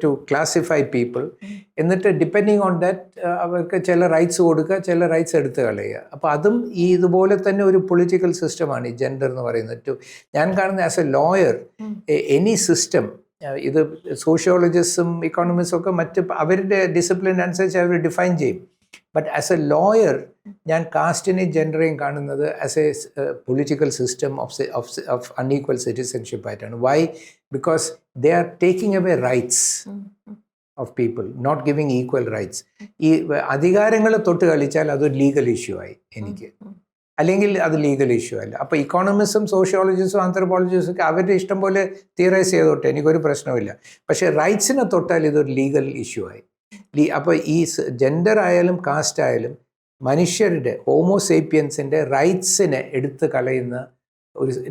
ടു ക്ലാസിഫൈ പീപ്പിൾ. എന്നിട്ട് ഡിപ്പെൻഡിങ് ഓൺ ദാറ്റ് അവർക്ക് ചില റൈറ്റ്സ് കൊടുക്കുക, ചില റൈറ്റ്സ് എടുത്ത് കളയുക. അപ്പോൾ അതും ഈ ഇതുപോലെ തന്നെ ഒരു പൊളിറ്റിക്കൽ സിസ്റ്റമാണ് ഈ ജെൻഡർ എന്ന് പറയുന്നത്. ഞാൻ കാണുന്നത് as a lawyer, any system ഇത് സോഷ്യോളജിസ്റ്റും ഇക്കോണമിസ്റ്റും ഒക്കെ മറ്റ് അവരുടെ ഡിസിപ്ലിൻ അനുസരിച്ച് അവർ ഡിഫൈൻ ചെയ്യും. ബട്ട് ആസ് എ ലോയർ ഞാൻ കാസ്റ്റിനെയും ജെൻഡറേയും കാണുന്നത് as a political system of unequal citizenship ആയിട്ടാണ്. Why? Because they are taking away rights of people, not giving equal rights. ഈ അധികാരങ്ങൾ തൊട്ട് കളിച്ചാൽ അതൊരു ലീഗൽ ഇഷ്യൂ ആയി എനിക്ക്, അല്ലെങ്കിൽ അത് ലീഗൽ ഇഷ്യൂ അല്ല. അപ്പോൾ ഇക്കോണമിസ്റ്റും സോഷ്യോളജിസ്റ്റും ആന്ത്രോപോളജിസ്റ്റും ഒക്കെ അവരുടെ ഇഷ്ടം പോലെ തിയറൈസ് ചെയ്തോട്ടെ, എനിക്കൊരു പ്രശ്നമില്ല. പക്ഷേ റൈറ്റ്സിനെ തൊട്ടാൽ ഇതൊരു ലീഗൽ ഇഷ്യൂ ആയി. അപ്പോൾ ഈ ജെൻഡർ ആയാലും കാസ്റ്റ് ആയാലും മനുഷ്യരുടെ ഹോമോസേപ്പിയൻസിൻ്റെ റൈറ്റ്സിനെ എടുത്ത് കളയുന്ന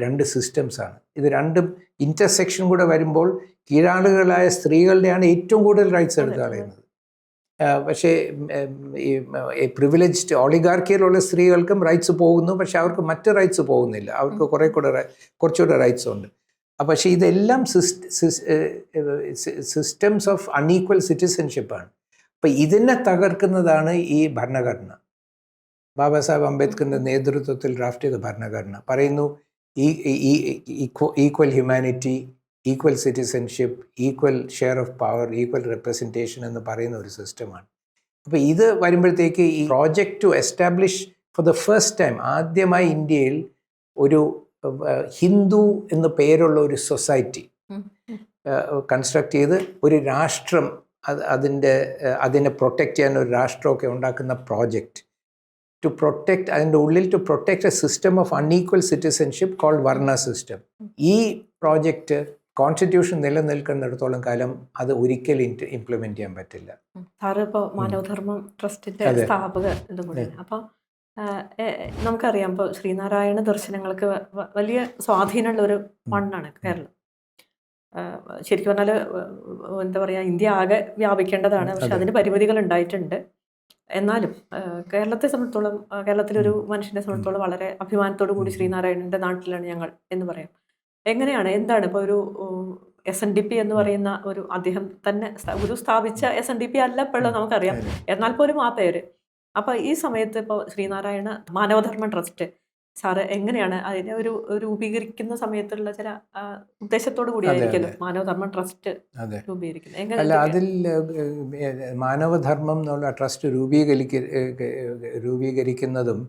രണ്ട് സിസ്റ്റംസാണ്. ഇത് രണ്ടും ഇൻ്റർസെക്ഷൻ കൂടെ വരുമ്പോൾ കീഴാളുകളായ സ്ത്രീകളുടെയാണ് ഏറ്റവും കൂടുതൽ റൈറ്റ്സ് എടുത്ത് കളയുന്നത്. പക്ഷേ ഈ പ്രിവിലേജ്ഡ് ഓളിഗാർക്കിയിലുള്ള സ്ത്രീകൾക്കും റൈറ്റ്സ് പോകുന്നു, പക്ഷെ അവർക്ക് മറ്റ് റൈറ്റ്സ് പോകുന്നില്ല, അവർക്ക് കുറച്ചുകൂടെ റൈറ്റ്സ് ഉണ്ട്. പക്ഷേ ഇതെല്ലാം സിസ്റ്റംസ് ഓഫ് അൺഈക്വൽ സിറ്റിസൺഷിപ്പാണ്. അപ്പം ഇതിനെ തകർക്കുന്നതാണ് ഈ ഭരണഘടന. ബാബാ സാഹേബ് അംബേദ്കറിൻ്റെ നേതൃത്വത്തിൽ ഡ്രാഫ്റ്റ് ചെയ്ത ഭരണഘടന പറയുന്നു equal humanity, equal citizenship, equal share of power, equal representation എന്ന് പറയുന്ന ഒരു സിസ്റ്റമാണ്. അപ്പോൾ ഇത് വരുമ്പോഴത്തേക്ക് ഈ project to establish for the first time ആദ്യമായി ഇന്ത്യയിൽ ഒരു ഹിന്ദു എന്ന് പേരുള്ള ഒരു സൊസൈറ്റി കൺസ്ട്രക്ട് ചെയ്ത് ഒരു രാഷ്ട്രം അതിനെ പ്രൊട്ടക്റ്റ് ചെയ്യാൻ ഒരു രാഷ്ട്രമൊക്കെ ഉണ്ടാക്കുന്ന പ്രോജക്റ്റ് ടു പ്രൊട്ടക്റ്റ്, അതിൻ്റെ ഉള്ളിൽ to protect a system of unequal citizenship called varna system. ഈ പ്രോജക്റ്റ് കോൺസ്റ്റിറ്റ്യൂഷൻ നിലനിൽക്കുന്നിടത്തോളം കാലം അത് ഒരിക്കലും ഇംപ്ലിമെന്റ് ചെയ്യാൻ പറ്റില്ല. സാറ് ഇപ്പോൾ മാനവധർമ്മം ട്രസ്റ്റിന്റെ സ്ഥാപക ഇതും കൂടെ. അപ്പോൾ നമുക്കറിയാം, ഇപ്പോൾ ശ്രീനാരായണ ദർശനങ്ങൾക്ക് വലിയ സ്വാധീനമുള്ള ഒരു മണ്ണാണ് കേരളം. ശരിക്കും പറഞ്ഞാൽ എന്താ പറയുക, ഇന്ത്യ ആകെ വ്യാപിക്കേണ്ടതാണ്, പക്ഷെ അതിന് പരിമിതികൾ ഉണ്ടായിട്ടുണ്ട്. എന്നാലും കേരളത്തെ സംബന്ധിച്ചോളം, കേരളത്തിലൊരു മനുഷ്യനെ സംബന്ധിച്ചോളം വളരെ അഭിമാനത്തോടു കൂടി ശ്രീനാരായണൻ്റെ നാട്ടിലാണ് ഞങ്ങൾ എന്ന് പറയാം. എങ്ങനെയാണ്, എന്താണ് ഇപ്പോൾ ഒരു SNDP എന്ന് പറയുന്ന ഒരു അദ്ദേഹം തന്നെ ഒരു സ്ഥാപിച്ച SNDP അല്ല ഇപ്പോഴുള്ള നമുക്കറിയാം, എന്നാൽ പോലും ആ പേര്. അപ്പോൾ ഈ സമയത്ത് ഇപ്പോൾ ശ്രീനാരായണ മാനവധർമ്മ ട്രസ്റ്റ് സാറ് എങ്ങനെയാണ് അതിനെ ഒരു രൂപീകരിക്കുന്ന സമയത്തുള്ള ചില ഉദ്ദേശത്തോടു കൂടിയായിരിക്കുമല്ലോ മാനവധർമ്മ ട്രസ്റ്റ് രൂപീകരിക്കുന്നത്? അല്ല, അതിൽ മാനവധർമ്മം എന്നുള്ള ട്രസ്റ്റ് രൂപീകരിക്കുന്നതും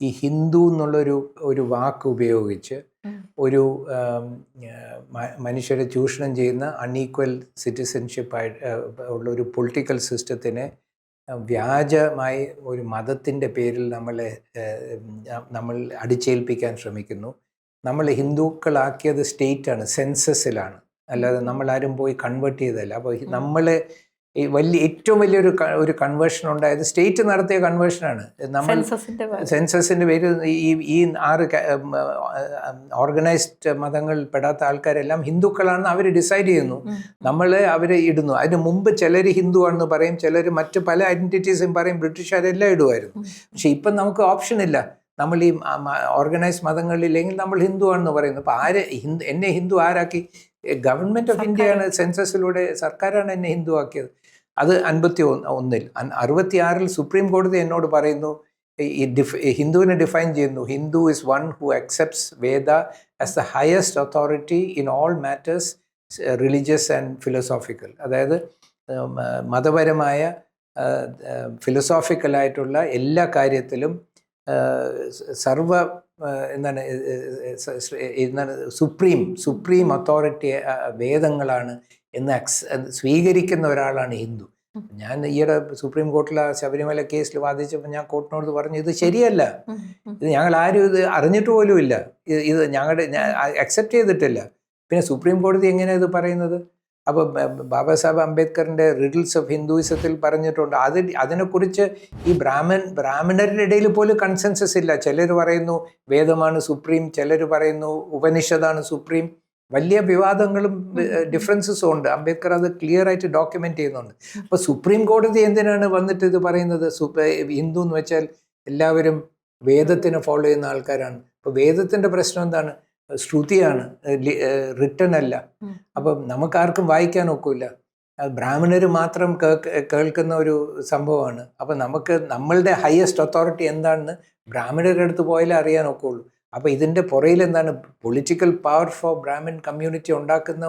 ഈ ഹിന്ദു എന്നുള്ളൊരു വാക്ക് ഉപയോഗിച്ച് ഒരു മനുഷ്യരെ ചൂഷണം ചെയ്യുന്ന അൺഈക്വൽ സിറ്റിസൺഷിപ്പ് ഉള്ള ഒരു പൊളിറ്റിക്കൽ സിസ്റ്റത്തിനെ വ്യാജമായി ഒരു മതത്തിൻ്റെ പേരിൽ നമ്മൾ അടിച്ചേൽപ്പിക്കാൻ ശ്രമിക്കുന്നു. നമ്മൾ ഹിന്ദുക്കളാക്കിയത് സ്റ്റേറ്റാണ്, സെൻസസിലാണ്, അല്ലാതെ നമ്മളാരും പോയി കൺവേർട്ട് ചെയ്തതല്ല. അപ്പോൾ നമ്മൾ ഈ ഏറ്റവും വലിയൊരു കൺവേർഷൻ ഉണ്ടായത് സ്റ്റേറ്റ് നടത്തിയ കൺവേർഷനാണ്. നമ്മൾ സെൻസസിൻ്റെ പേരിൽ ഈ 6 ഓർഗനൈസ്ഡ് മതങ്ങളിൽ പെടാത്ത ആൾക്കാരെല്ലാം ഹിന്ദുക്കളാണെന്ന് അവർ ഡിസൈഡ് ചെയ്യുന്നു, അവരെ ഇടുന്നു. അതിന് മുമ്പ് ചിലർ ഹിന്ദു ആണെന്ന് പറയും, ചിലർ മറ്റ് പല ഐഡൻറ്റിറ്റീസും പറയും, ബ്രിട്ടീഷുകാരെല്ലാം ഇടുമായിരുന്നു. പക്ഷെ ഇപ്പം നമുക്ക് ഓപ്ഷൻ ഇല്ല. നമ്മൾ ഈ ഓർഗനൈസ്ഡ് മതങ്ങളില്ലെങ്കിൽ നമ്മൾ ഹിന്ദു ആണെന്ന് പറയുന്നു. അപ്പോൾ എന്നെ ഹിന്ദു ആരാക്കി? ഗവൺമെൻറ് ഓഫ് ഇന്ത്യയാണ്, സെൻസസിലൂടെ സർക്കാരാണ് എന്നെ ഹിന്ദു ആക്കിയത്. അത് 51-ൽ. 66-ൽ സുപ്രീം കോടതി എന്നോട് പറയുന്നു, ഹിന്ദുവിനെ ഡിഫൈൻ ചെയ്യുന്നു, Hindu is one who accepts Veda as the highest authority in all matters religious and philosophical. അതായത് മതപരമായ ഫിലോസോഫിക്കലായിട്ടുള്ള എല്ലാ കാര്യത്തിലും സുപ്രീം അതോറിറ്റി വേദങ്ങളാണ് എന്ന് സ്വീകരിക്കുന്ന ഒരാളാണ് ഹിന്ദു. ഞാൻ ഈയിടെ സുപ്രീം കോർട്ടിൽ ശബരിമല കേസിൽ വാദിച്ചപ്പോൾ ഞാൻ കോർട്ടിനോട് പറഞ്ഞു, ഇത് ശരിയല്ല, ഇത് ഞങ്ങൾ ആരും ഇത് അറിഞ്ഞിട്ട് പോലുമില്ല, ഇത് അക്സെപ്റ്റ് ചെയ്തിട്ടില്ല. പിന്നെ സുപ്രീം കോടതി എങ്ങനെയാണ് ഇത് പറയുന്നത്? അപ്പോൾ ബാബാ സാഹേബ് അംബേദ്കറിൻ്റെ റിഡിൽസ് ഓഫ് ഹിന്ദുയിസത്തിൽ പറഞ്ഞിട്ടുണ്ട്. അതിനെക്കുറിച്ച് ഈ ബ്രാഹ്മണരുടെ ഇടയിൽ പോലും കൺസെൻസസ് ഇല്ല. ചിലർ പറയുന്നു വേദമാണ് സുപ്രീം, ചിലർ പറയുന്നു ഉപനിഷത്താണ് സുപ്രീം. വലിയ വിവാദങ്ങളും ഡിഫറൻസസും ഉണ്ട്. അംബേദ്കർ അത് ക്ലിയർ ആയിട്ട് ഡോക്യുമെൻ്റ് ചെയ്യുന്നുണ്ട്. അപ്പോൾ സുപ്രീം കോടതി എന്തിനാണ് വന്നിട്ട് ഇത് പറയുന്നത്? ഹിന്ദു എന്ന് വെച്ചാൽ എല്ലാവരും വേദത്തിനെ ഫോളോ ചെയ്യുന്ന ആൾക്കാരാണ്. അപ്പോൾ വേദത്തിൻ്റെ പ്രശ്നം എന്താണ്? ശ്രുതിയാണ്, റിട്ടൺ അല്ല. അപ്പം നമുക്കാർക്കും വായിക്കാൻ ഒക്കില്ല. ബ്രാഹ്മണർ മാത്രം കേൾക്കുന്ന ഒരു സംഭവമാണ്. അപ്പം നമ്മളുടെ ഹയസ്റ്റ് അതോറിറ്റി എന്താണെന്ന് ബ്രാഹ്മണരുടെ അടുത്ത് പോയാലേ അറിയാൻ ഒക്കുള്ളൂ. അപ്പോൾ ഇതിൻ്റെ പുറയിൽ എന്താണ്? Political power for Brahmin community ഉണ്ടാക്കുന്ന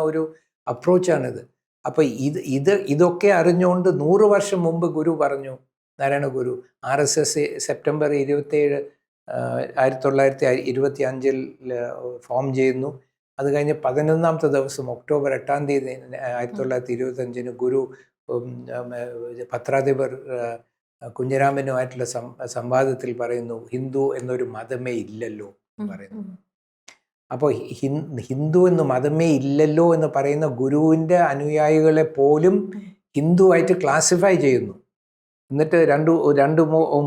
അപ്രോച്ചാണിത്. അപ്പോൾ ഇതൊക്കെ അറിഞ്ഞുകൊണ്ട് 100 വർഷം മുമ്പ് ഗുരു പറഞ്ഞു, Narayana Guru RSS September 27, 1925 form ചെയ്യുന്നു. അത് കഴിഞ്ഞ് 11ാമത്തെ ദിവസം ഒക്ടോബർ 8 1925 ഗുരു പത്രാധിപർ കുഞ്ഞിരാമനുമായിട്ടുള്ള സംവാദത്തിൽ പറയുന്നു, ഹിന്ദു എന്നൊരു മതമേ ഇല്ലല്ലോ എന്ന് പറയുന്നു. അപ്പോൾ ഹിന്ദു എന്ന് മതമേ ഇല്ലല്ലോ എന്ന് പറയുന്ന ഗുരുവിൻ്റെ അനുയായികളെ പോലും ഹിന്ദുവായിട്ട് ക്ലാസിഫൈ ചെയ്യുന്നു. എന്നിട്ട് രണ്ടോ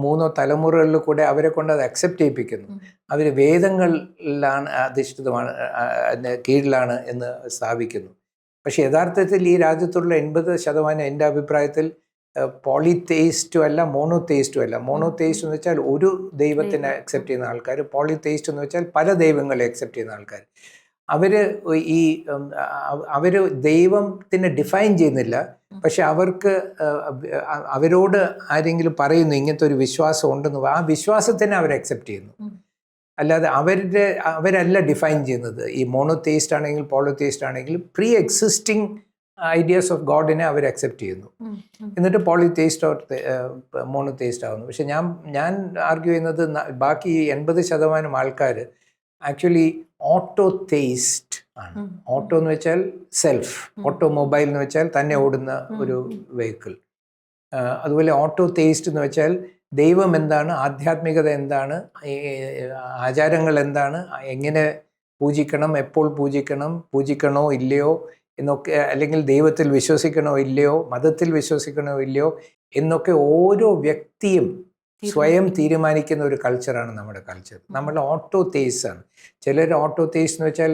മൂന്നോ തലമുറകളിൽ കൂടെ അവരെ കൊണ്ട് അത് അക്സെപ്റ്റ് ചെയ്യിപ്പിക്കുന്നു. അവർ വേദങ്ങളിലാണ് അധിഷ്ഠിതമാണ്, കീഴിലാണ് എന്ന് സ്ഥാപിക്കുന്നു. പക്ഷെ യഥാർത്ഥത്തിൽ ഈ രാജ്യത്തുള്ള 80% എൻ്റെ അഭിപ്രായത്തിൽ പോളിതെയിസ്റ്റും അല്ല, മോണോതെയിസ്റ്റും അല്ല. മോണോതെയിസ്റ്റ് എന്ന് വെച്ചാൽ ഒരു ദൈവത്തിനെ അക്സെപ്റ്റ് ചെയ്യുന്ന ആൾക്കാർ, പോളിതെയിസ്റ്റ് എന്ന് വെച്ചാൽ പല ദൈവങ്ങളെ അക്സെപ്റ്റ് ചെയ്യുന്ന ആൾക്കാർ. അവർ ദൈവത്തിനെ ഡിഫൈൻ ചെയ്യുന്നില്ല. പക്ഷെ അവരോട് ആരെങ്കിലും പറയുന്നു ഇങ്ങനത്തെ ഒരു വിശ്വാസം ഉണ്ടെന്ന്, ആ വിശ്വാസത്തിനെ അവർ അക്സെപ്റ്റ് ചെയ്യുന്നു. അല്ലാതെ അവരല്ല ഡിഫൈൻ ചെയ്യുന്നത്. ഈ മോണോതെയിസ്റ്റ് ആണെങ്കിലും പോളിതെയിസ്റ്റ് ആണെങ്കിലും പ്രീ എക്സിസ്റ്റിംഗ് ഐഡിയാസ് ഓഫ് ഗോഡിനെ അവർ അക്സെപ്റ്റ് ചെയ്യുന്നു. എന്നിട്ട് പോളിതെയിസ്റ്റ് ഓർ മോണോതെയിസ്റ്റ് ആവുന്നു. പക്ഷെ ഞാൻ ആർഗ്യൂ ചെയ്യുന്നത് ബാക്കി 80% ആൾക്കാർ ആക്ച്വലി ഓട്ടോതെയിസ്റ്റ് ആണ്. ഓട്ടോ എന്ന് വെച്ചാൽ സെൽഫ്, ഓട്ടോമൊബൈൽ എന്ന് വെച്ചാൽ തന്നെ ഓടുന്ന ഒരു വെഹിക്കിൾ. അതുപോലെ ഓട്ടോതെയിസ്റ്റ് എന്ന് വെച്ചാൽ ദൈവം എന്താണ്, ആധ്യാത്മികത എന്താണ്, ആചാരങ്ങൾ എന്താണ്, എങ്ങനെ പൂജിക്കണം, എപ്പോൾ പൂജിക്കണം, പൂജിക്കണോ ഇല്ലയോ എന്നൊക്കെ, അല്ലെങ്കിൽ ദൈവത്തിൽ വിശ്വസിക്കണോ ഇല്ലയോ, മതത്തിൽ വിശ്വസിക്കണോ ഇല്ലയോ എന്നൊക്കെ ഓരോ വ്യക്തിയും സ്വയം തീരുമാനിക്കുന്ന ഒരു കൾച്ചറാണ് നമ്മുടെ കൾച്ചർ. നമ്മൾ ഓട്ടോതെയിസ്റ്റ് ആണ്. ചിലർ ഓട്ടോതെയിസ്റ്റ് എന്ന് വെച്ചാൽ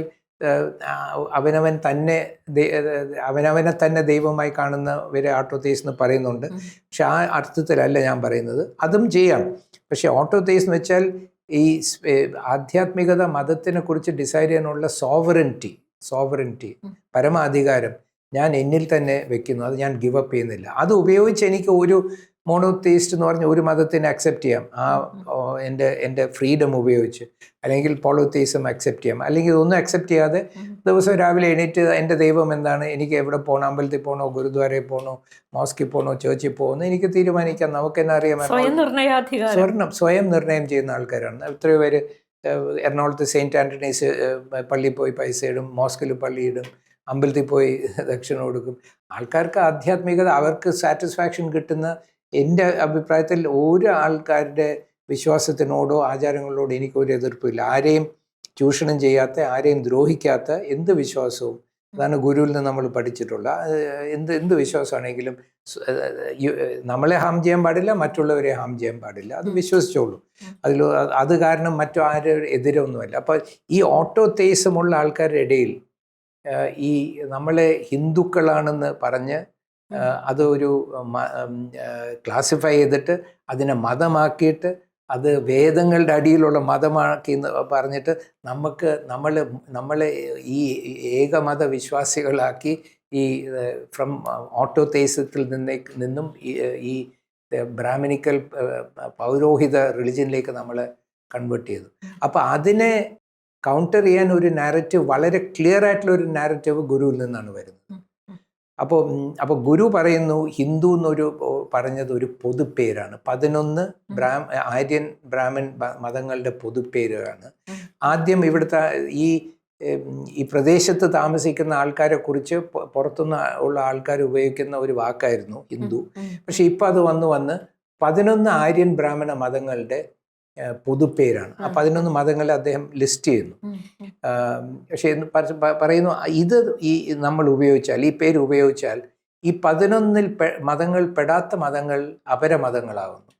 അവനവനെ തന്നെ ദൈവമായി കാണുന്നവരെ ഓട്ടോതെയിസ്റ്റ് എന്ന് പറയുന്നുണ്ട്. പക്ഷെ ആ അർത്ഥത്തിലല്ല ഞാൻ പറയുന്നത്. അതും ചെയ്യാം. പക്ഷെ ഓട്ടോതെയിസ്റ്റ് എന്ന് വെച്ചാൽ ഈ ആധ്യാത്മികത, മതത്തിനെ കുറിച്ച് ഡിസൈഡ് ചെയ്യാനുള്ള സോവറിൻറ്റി, പരമാധികാരം ഞാൻ എന്നിൽ തന്നെ വെക്കുന്നു. അത് ഞാൻ ഗിവ് അപ്പ് ചെയ്യുന്നില്ല. അത് ഉപയോഗിച്ച് എനിക്ക് ഒരു മോണോതെയിസ്റ്റ് എന്ന് പറഞ്ഞ ഒരു മതത്തിനെ അക്സെപ്റ്റ് ചെയ്യാം, എൻ്റെ ഫ്രീഡം ഉപയോഗിച്ച്. അല്ലെങ്കിൽ പോളിതെയിസം അക്സെപ്റ്റ് ചെയ്യാം. അല്ലെങ്കിൽ ഇതൊന്നും അക്സെപ്റ്റ് ചെയ്യാതെ ദിവസം രാവിലെ എണീറ്റ് എൻ്റെ ദൈവം എന്താണ്, എനിക്ക് എവിടെ പോകണം, അമ്പലത്തിൽ പോകണോ, ഗുരുദ്വാരയിൽ പോകണോ, മോസ്കിൽ പോകണോ, ചേർച്ചിൽ പോകണോ എനിക്ക് തീരുമാനിക്കാം. നമുക്കെന്നെ അറിയാം. സ്വയം നിർണ്ണയം ചെയ്യുന്ന ആൾക്കാരാണ് എത്രയോ പേര്. എറണാകുളത്ത് സെയിൻറ്റ് ആൻ്റണീസ് പള്ളിയിൽ പോയി പൈസ ഇടും, മോസ്കിൽ പള്ളി ഇടും, അമ്പലത്തിൽ പോയി ദക്ഷിണ കൊടുക്കും. ആൾക്കാർക്ക് ആധ്യാത്മികത, അവർക്ക് സാറ്റിസ്ഫാക്ഷൻ കിട്ടുന്ന, എൻ്റെ അഭിപ്രായത്തിൽ ഒരു ആൾക്കാരുടെ വിശ്വാസത്തിനോടോ ആചാരങ്ങളോടോ എനിക്കൊരു എതിർപ്പില്ല. ആരെയും ചൂഷണം ചെയ്യാത്ത, ആരെയും ദ്രോഹിക്കാത്ത എന്ത് വിശ്വാസവും, അതാണ് ഗുരുവിൽ നിന്ന് നമ്മൾ പഠിച്ചിട്ടുള്ള. എന്ത് വിശ്വാസമാണെങ്കിലും നമ്മളെ ഹാം ചെയ്യാൻ പാടില്ല, മറ്റുള്ളവരെ ഹാം ചെയ്യാൻ പാടില്ല. അത് വിശ്വസിച്ചോളൂ. അത് കാരണം മറ്റു ആരും എതിരൊന്നുമല്ല. അപ്പോൾ ഈ ഓട്ടോതെയിസമുള്ള ആൾക്കാരുടെ ഇടയിൽ ഈ നമ്മളെ ഹിന്ദുക്കളാണെന്ന് പറഞ്ഞ് അതൊരു ക്ലാസിഫൈ ചെയ്തിട്ട് അതിനെ മതമാക്കിയിട്ട് അത് വേദങ്ങളുടെ അടിയിലുള്ള മതമാക്കി എന്ന് പറഞ്ഞിട്ട് നമ്മളെ ഈ ഏകമത വിശ്വാസികളാക്കി ഈ ഫ്രം ഓട്ടോതെയിസത്തിൽ നിന്നും ഈ ബ്രാഹ്മണിക്കൽ പൗരോഹിത റിലിജനിലേക്ക് നമ്മളെ കൺവേർട്ട് ചെയ്തു. അപ്പോൾ അതിനെ കൗണ്ടർ ചെയ്യാൻ ഒരു നാരറ്റീവ്, വളരെ ക്ലിയർ ആയിട്ടുള്ള ഒരു നാരറ്റീവ് ഗുരുവിൽ നിന്നാണ് വരുന്നത്. അപ്പോൾ ഗുരു പറയുന്നു ഹിന്ദു എന്നൊരു പറഞ്ഞത് ഒരു പൊതുപ്പേരാണ്. 11 ആര്യൻ ബ്രാഹ്മൺ മതങ്ങളുടെ പൊതുപ്പേരാണ്. ആദ്യം ഇവിടുത്തെ ഈ പ്രദേശത്ത് താമസിക്കുന്ന ആൾക്കാരെ കുറിച്ച് പുറത്തുനിന്ന് ഉള്ള ആൾക്കാർ ഉപയോഗിക്കുന്ന ഒരു വാക്കായിരുന്നു ഹിന്ദു. പക്ഷെ ഇപ്പം അത് വന്ന് 11 ആര്യൻ ബ്രാഹ്മണ മതങ്ങളുടെ പൊതുപ്പേരാണ്. ആ 11 മതങ്ങളെ അദ്ദേഹം ലിസ്റ്റ് ചെയ്യുന്നു. പക്ഷെ പറയുന്നു ഇത് നമ്മൾ ഉപയോഗിച്ചാൽ, ഈ പേര് ഉപയോഗിച്ചാൽ ഈ 11 മതങ്ങൾ പെടാത്ത മതങ്ങൾ അപരമതങ്ങളാകുന്നു.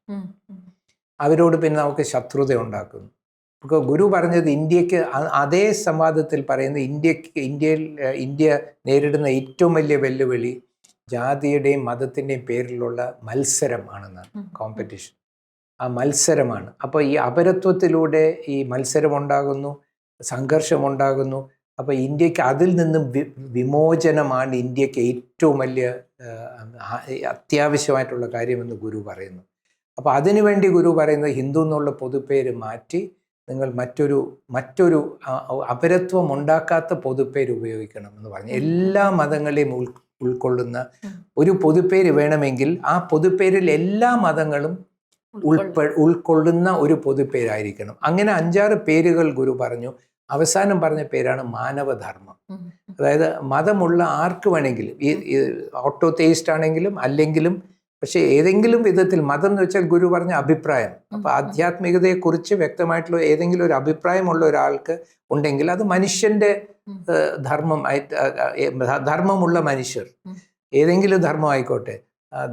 അവരോട് പിന്നെ നമുക്ക് ശത്രുത ഉണ്ടാക്കുന്നു. ഗുരു പറഞ്ഞത് ഇന്ത്യക്ക്, അതേ സംവാദത്തിൽ പറയുന്ന ഇന്ത്യ നേരിടുന്ന ഏറ്റവും വലിയ വെല്ലുവിളി ജാതിയുടെയും മതത്തിൻ്റെയും പേരിലുള്ള മത്സരം ആണെന്നാണ്. കോമ്പറ്റീഷൻ, ആ മത്സരമാണ്. അപ്പോൾ ഈ അപരത്വത്തിലൂടെ ഈ മത്സരമുണ്ടാകുന്നു, സംഘർഷമുണ്ടാകുന്നു. അപ്പോൾ ഇന്ത്യക്ക് അതിൽ നിന്നും വിമോചനമാണ് ഇന്ത്യക്ക് ഏറ്റവും വലിയ അത്യാവശ്യമായിട്ടുള്ള കാര്യമെന്ന് ഗുരു പറയുന്നു. അപ്പോൾ അതിനുവേണ്ടി ഗുരു പറയുന്നത് ഹിന്ദു എന്നുള്ള പൊതുപ്പേര് മാറ്റി നിങ്ങൾ മറ്റൊരു അപരത്വം ഉണ്ടാക്കാത്ത പൊതുപ്പേര് ഉപയോഗിക്കണം എന്ന് പറഞ്ഞു. എല്ലാ മതങ്ങളെയും ഉൾക്കൊള്ളുന്ന ഒരു പൊതുപ്പേര് വേണമെങ്കിൽ ആ പൊതുപ്പേരിൽ എല്ലാ മതങ്ങളും ഉൾക്കൊള്ളുന്ന ഒരു പൊതുപ്പേരായിരിക്കണം. അങ്ങനെ 5-6 പേരുകൾ ഗുരു പറഞ്ഞു. അവസാനം പറഞ്ഞ പേരാണ് മാനവധർമ്മം. അതായത് മതമുള്ള ആർക്ക് വേണമെങ്കിലും, ഈ ഓട്ടോതെയിസ്റ്റ് ആണെങ്കിലും അല്ലെങ്കിലും, പക്ഷേ ഏതെങ്കിലും വിധത്തിൽ മതം എന്ന് വെച്ചാൽ ഗുരു പറഞ്ഞ അഭിപ്രായം. അപ്പോൾ ആധ്യാത്മികതയെക്കുറിച്ച് വ്യക്തമായിട്ടുള്ള ഏതെങ്കിലും ഒരു അഭിപ്രായമുള്ള ഒരാൾക്ക് ഉണ്ടെങ്കിൽ അത് മനുഷ്യന്റെ ധർമ്മമുള്ള മനുഷ്യർ, ഏതെങ്കിലും ധർമ്മം ആയിക്കോട്ടെ.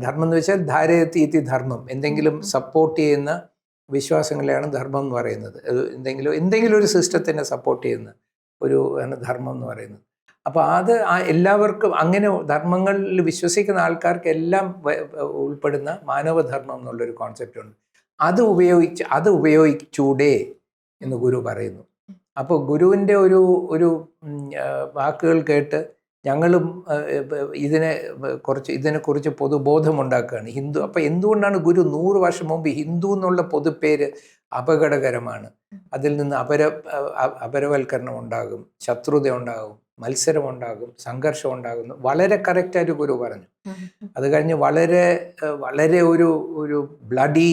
ധർമ്മം എന്ന് വെച്ചാൽ ധാരയതീതി ധർമ്മം, എന്തെങ്കിലും സപ്പോർട്ട് ചെയ്യുന്ന വിശ്വാസങ്ങളെയാണ് ധർമ്മം എന്ന് പറയുന്നത്. എന്തെങ്കിലും ഒരു സിസ്റ്റത്തിനെ സപ്പോർട്ട് ചെയ്യുന്ന ഒരു ധർമ്മം എന്ന് പറയുന്നത്. അപ്പോൾ അത് എല്ലാവർക്കും അങ്ങനെ ധർമ്മങ്ങളിൽ വിശ്വസിക്കുന്ന ആൾക്കാർക്ക് എല്ലാം ഉൾപ്പെടുന്ന മാനവധർമ്മം എന്നുള്ളൊരു കോൺസെപ്റ്റ് ഉണ്ട്. അത് ഉപയോഗിച്ചൂടെ എന്ന് ഗുരു പറയുന്നു. അപ്പോൾ ഗുരുവിൻ്റെ ഒരു വാക്കുകൾ കേട്ട് ഞങ്ങളും ഇതിനെക്കുറിച്ച് പൊതുബോധമുണ്ടാക്കുകയാണ്. അപ്പോൾ എന്തുകൊണ്ടാണ് ഗുരു 100 വർഷം മുമ്പ് ഹിന്ദു എന്നുള്ള പൊതുപ്പേര് അപകടകരമാണ്, അതിൽ നിന്ന് അപരവൽക്കരണം ഉണ്ടാകും, ശത്രുത ഉണ്ടാകും, മത്സരമുണ്ടാകും, സംഘർഷം ഉണ്ടാകുന്നു, വളരെ കറക്റ്റായിട്ട് ഗുരു പറഞ്ഞു. അത് കഴിഞ്ഞ് വളരെ ഒരു ബ്ലഡി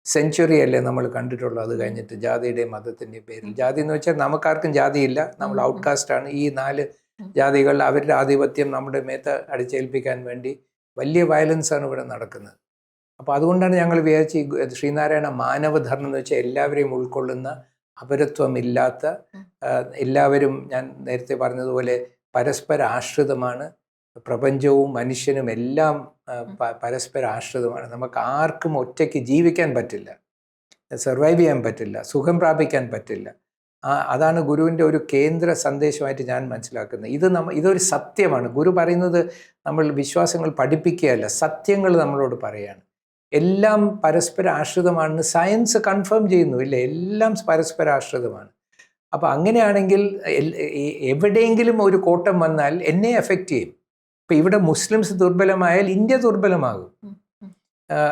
സെഞ്ചുറി അല്ലേ നമ്മൾ കണ്ടിട്ടുള്ളൂ. അത് കഴിഞ്ഞിട്ട് ജാതിയുടെയും മതത്തിൻ്റെയും പേരിൽ, ജാതി എന്ന് വെച്ചാൽ നമുക്കാർക്കും ജാതിയില്ല, നമ്മൾ ഔട്ട്കാസ്റ്റാണ്. ഈ 4 ജാതികൾ അവരുടെ ആധിപത്യം നമ്മുടെ മേത്ത് അടിച്ചേൽപ്പിക്കാൻ വേണ്ടി വലിയ വയലൻസാണ് ഇവിടെ നടക്കുന്നത്. അപ്പോൾ അതുകൊണ്ടാണ് ഞങ്ങൾ വിചാരിച്ച് ശ്രീനാരായണ മാനവധർമ്മം എന്ന് വെച്ചാൽ എല്ലാവരെയും ഉൾക്കൊള്ളുന്ന, അപരത്വമില്ലാത്ത, എല്ലാവരും ഞാൻ നേരത്തെ പറഞ്ഞതുപോലെ പരസ്പര ആശ്രിതമാണ്. പ്രപഞ്ചവും മനുഷ്യനും എല്ലാം പരസ്പര ആശ്രിതമാണ്. നമുക്ക് ആർക്കും ഒറ്റയ്ക്ക് ജീവിക്കാൻ പറ്റില്ല, സർവൈവ് ചെയ്യാൻ പറ്റില്ല, സുഖം പ്രാപിക്കാൻ പറ്റില്ല. അതാണ് ഗുരുവിൻ്റെ ഒരു കേന്ദ്ര സന്ദേശമായിട്ട് ഞാൻ മനസ്സിലാക്കുന്നത്. ഇതൊരു സത്യമാണ്. ഗുരു പറയുന്നത് നമ്മൾ വിശ്വാസങ്ങൾ പഠിപ്പിക്കുകയല്ല, സത്യങ്ങൾ നമ്മളോട് പറയാണ്. എല്ലാം പരസ്പര ആശ്രിതമാണെന്ന് സയൻസ് കൺഫേം ചെയ്യുന്നു, ഇല്ലേ? എല്ലാം പരസ്പര ആശ്രിതമാണ്. അപ്പോൾ അങ്ങനെയാണെങ്കിൽ എവിടെയെങ്കിലും ഒരു കോട്ടം വന്നാൽ എന്നെ എഫക്റ്റ് ചെയ്യും. ഇപ്പം ഇവിടെ മുസ്ലിംസ് ദുർബലമായാൽ ഇന്ത്യ ദുർബലമാകും.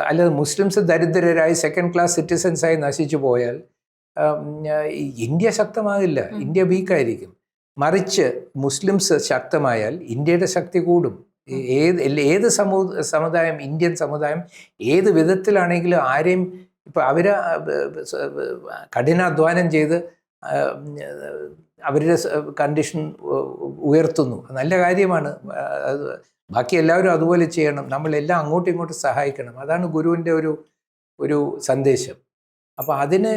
അല്ലാതെ മുസ്ലിംസ് ദരിദ്രരായി സെക്കൻഡ് ക്ലാസ് സിറ്റിസൻസായി നശിച്ചു പോയാൽ ഇന്ത്യ ശക്തമാകില്ല, ഇന്ത്യ വീക്കായിരിക്കും. മറിച്ച് മുസ്ലിംസ് ശക്തമായാൽ ഇന്ത്യയുടെ ശക്തി കൂടും. ഏത് സമുദായം, ഇന്ത്യൻ സമുദായം ഏത് വിധത്തിലാണെങ്കിലും ആരെയും ഇപ്പം അവർ കഠിനാധ്വാനം ചെയ്ത് അവരുടെ കണ്ടീഷൻ ഉയർത്തുന്നു, നല്ല കാര്യമാണ്. ബാക്കി എല്ലാവരും അതുപോലെ ചെയ്യണം, നമ്മളെല്ലാം അങ്ങോട്ടും ഇങ്ങോട്ടും സഹായിക്കണം. അതാണ് ഗുരുവിൻ്റെ ഒരു സന്ദേശം. അപ്പോൾ അതിന്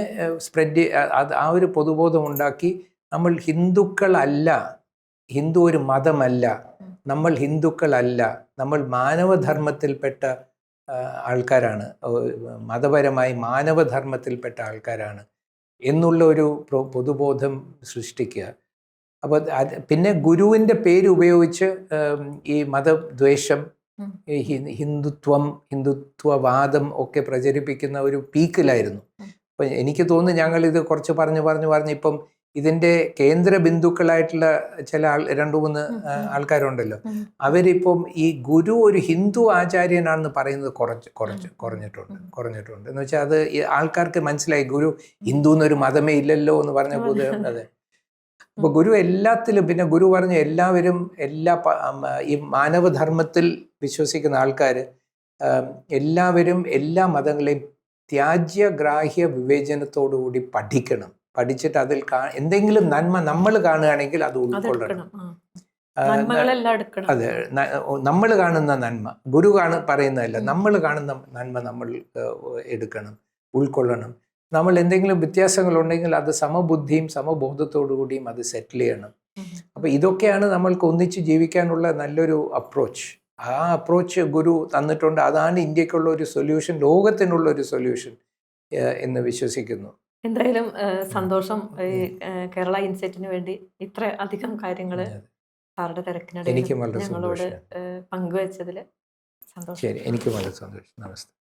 ആ ഒരു പൊതുബോധം ഉണ്ടാക്കി നമ്മൾ ഹിന്ദുക്കളല്ല, ഹിന്ദു ഒരു മതമല്ല, നമ്മൾ ഹിന്ദുക്കളല്ല, നമ്മൾ മാനവധർമ്മത്തിൽപ്പെട്ട ആൾക്കാരാണ്, മതപരമായി മാനവധർമ്മത്തിൽപ്പെട്ട ആൾക്കാരാണ് എന്നുള്ള ഒരു പൊതുബോധം സൃഷ്ടിക്കുക. അപ്പോൾ പിന്നെ ഗുരുവിൻ്റെ പേര് ഉപയോഗിച്ച് ഈ മതദ്വേഷം, ഹിന്ദുത്വവാദം ഒക്കെ പ്രചരിപ്പിക്കുന്ന ഒരു പീക്കിലായിരുന്നു. അപ്പം എനിക്ക് തോന്നുന്നു ഞങ്ങളിത് കുറച്ച് പറഞ്ഞ് ഇപ്പം ഇതിൻ്റെ കേന്ദ്ര ബിന്ദുക്കളായിട്ടുള്ള ചില 2-3 ആൾക്കാരുണ്ടല്ലോ, അവരിപ്പം ഈ ഗുരു ഒരു ഹിന്ദു ആചാര്യനാണെന്ന് പറയുന്നത് കുറഞ്ഞിട്ടുണ്ട് എന്ന് വെച്ചാൽ അത് ആൾക്കാർക്ക് മനസ്സിലായി ഗുരു ഹിന്ദു എന്നൊരു മതമേ ഇല്ലല്ലോ എന്ന് പറഞ്ഞ പോലെ. അതെ. അപ്പോൾ ഗുരു എല്ലാത്തിലും, പിന്നെ ഗുരു പറഞ്ഞു എല്ലാവരും ഈ മാനവധർമ്മത്തിൽ വിശ്വസിക്കുന്ന ആൾക്കാർ എല്ലാവരും എല്ലാ മതങ്ങളെയും ത്യാജ്യഗ്രാഹ്യ വിവേചനത്തോടുകൂടി പഠിക്കണം. പഠിച്ചിട്ട് അതിൽ എന്തെങ്കിലും നന്മ നമ്മൾ കാണുകയാണെങ്കിൽ അത് ഉൾക്കൊള്ളണം. അതെ, നമ്മൾ കാണുന്ന നന്മ ഗുരു പറയുന്നതല്ല, നമ്മൾ കാണുന്ന നന്മ നമ്മൾ എടുക്കണം, ഉൾക്കൊള്ളണം. നമ്മൾ എന്തെങ്കിലും വ്യത്യാസങ്ങളുണ്ടെങ്കിൽ അത് സമബുദ്ധിയും സമബോധത്തോടു കൂടിയും അത് സെറ്റിൽ ചെയ്യണം. അപ്പോൾ ഇതൊക്കെയാണ് നമ്മൾക്ക് ഒന്നിച്ച് ജീവിക്കാനുള്ള നല്ലൊരു അപ്രോച്ച്. ആ അപ്രോച്ച് ഗുരു തന്നിട്ടുണ്ട്. അതാണ് ഇന്ത്യക്കുള്ള ഒരു സൊല്യൂഷൻ, ലോകത്തിനുള്ള ഒരു സൊല്യൂഷൻ എന്ന് വിശ്വസിക്കുന്നു. എന്തായാലും സന്തോഷം, കേരള ഇൻസൈറ്റിന് വേണ്ടി ഇത്ര അധികം കാര്യങ്ങൾ സാറുടെ തിരക്കിനിടയിൽ ഞങ്ങളോട് പങ്കുവച്ചതിൽ സന്തോഷം. ശരി, എനിക്കും വളരെ സന്തോഷം. നമസ്തേ.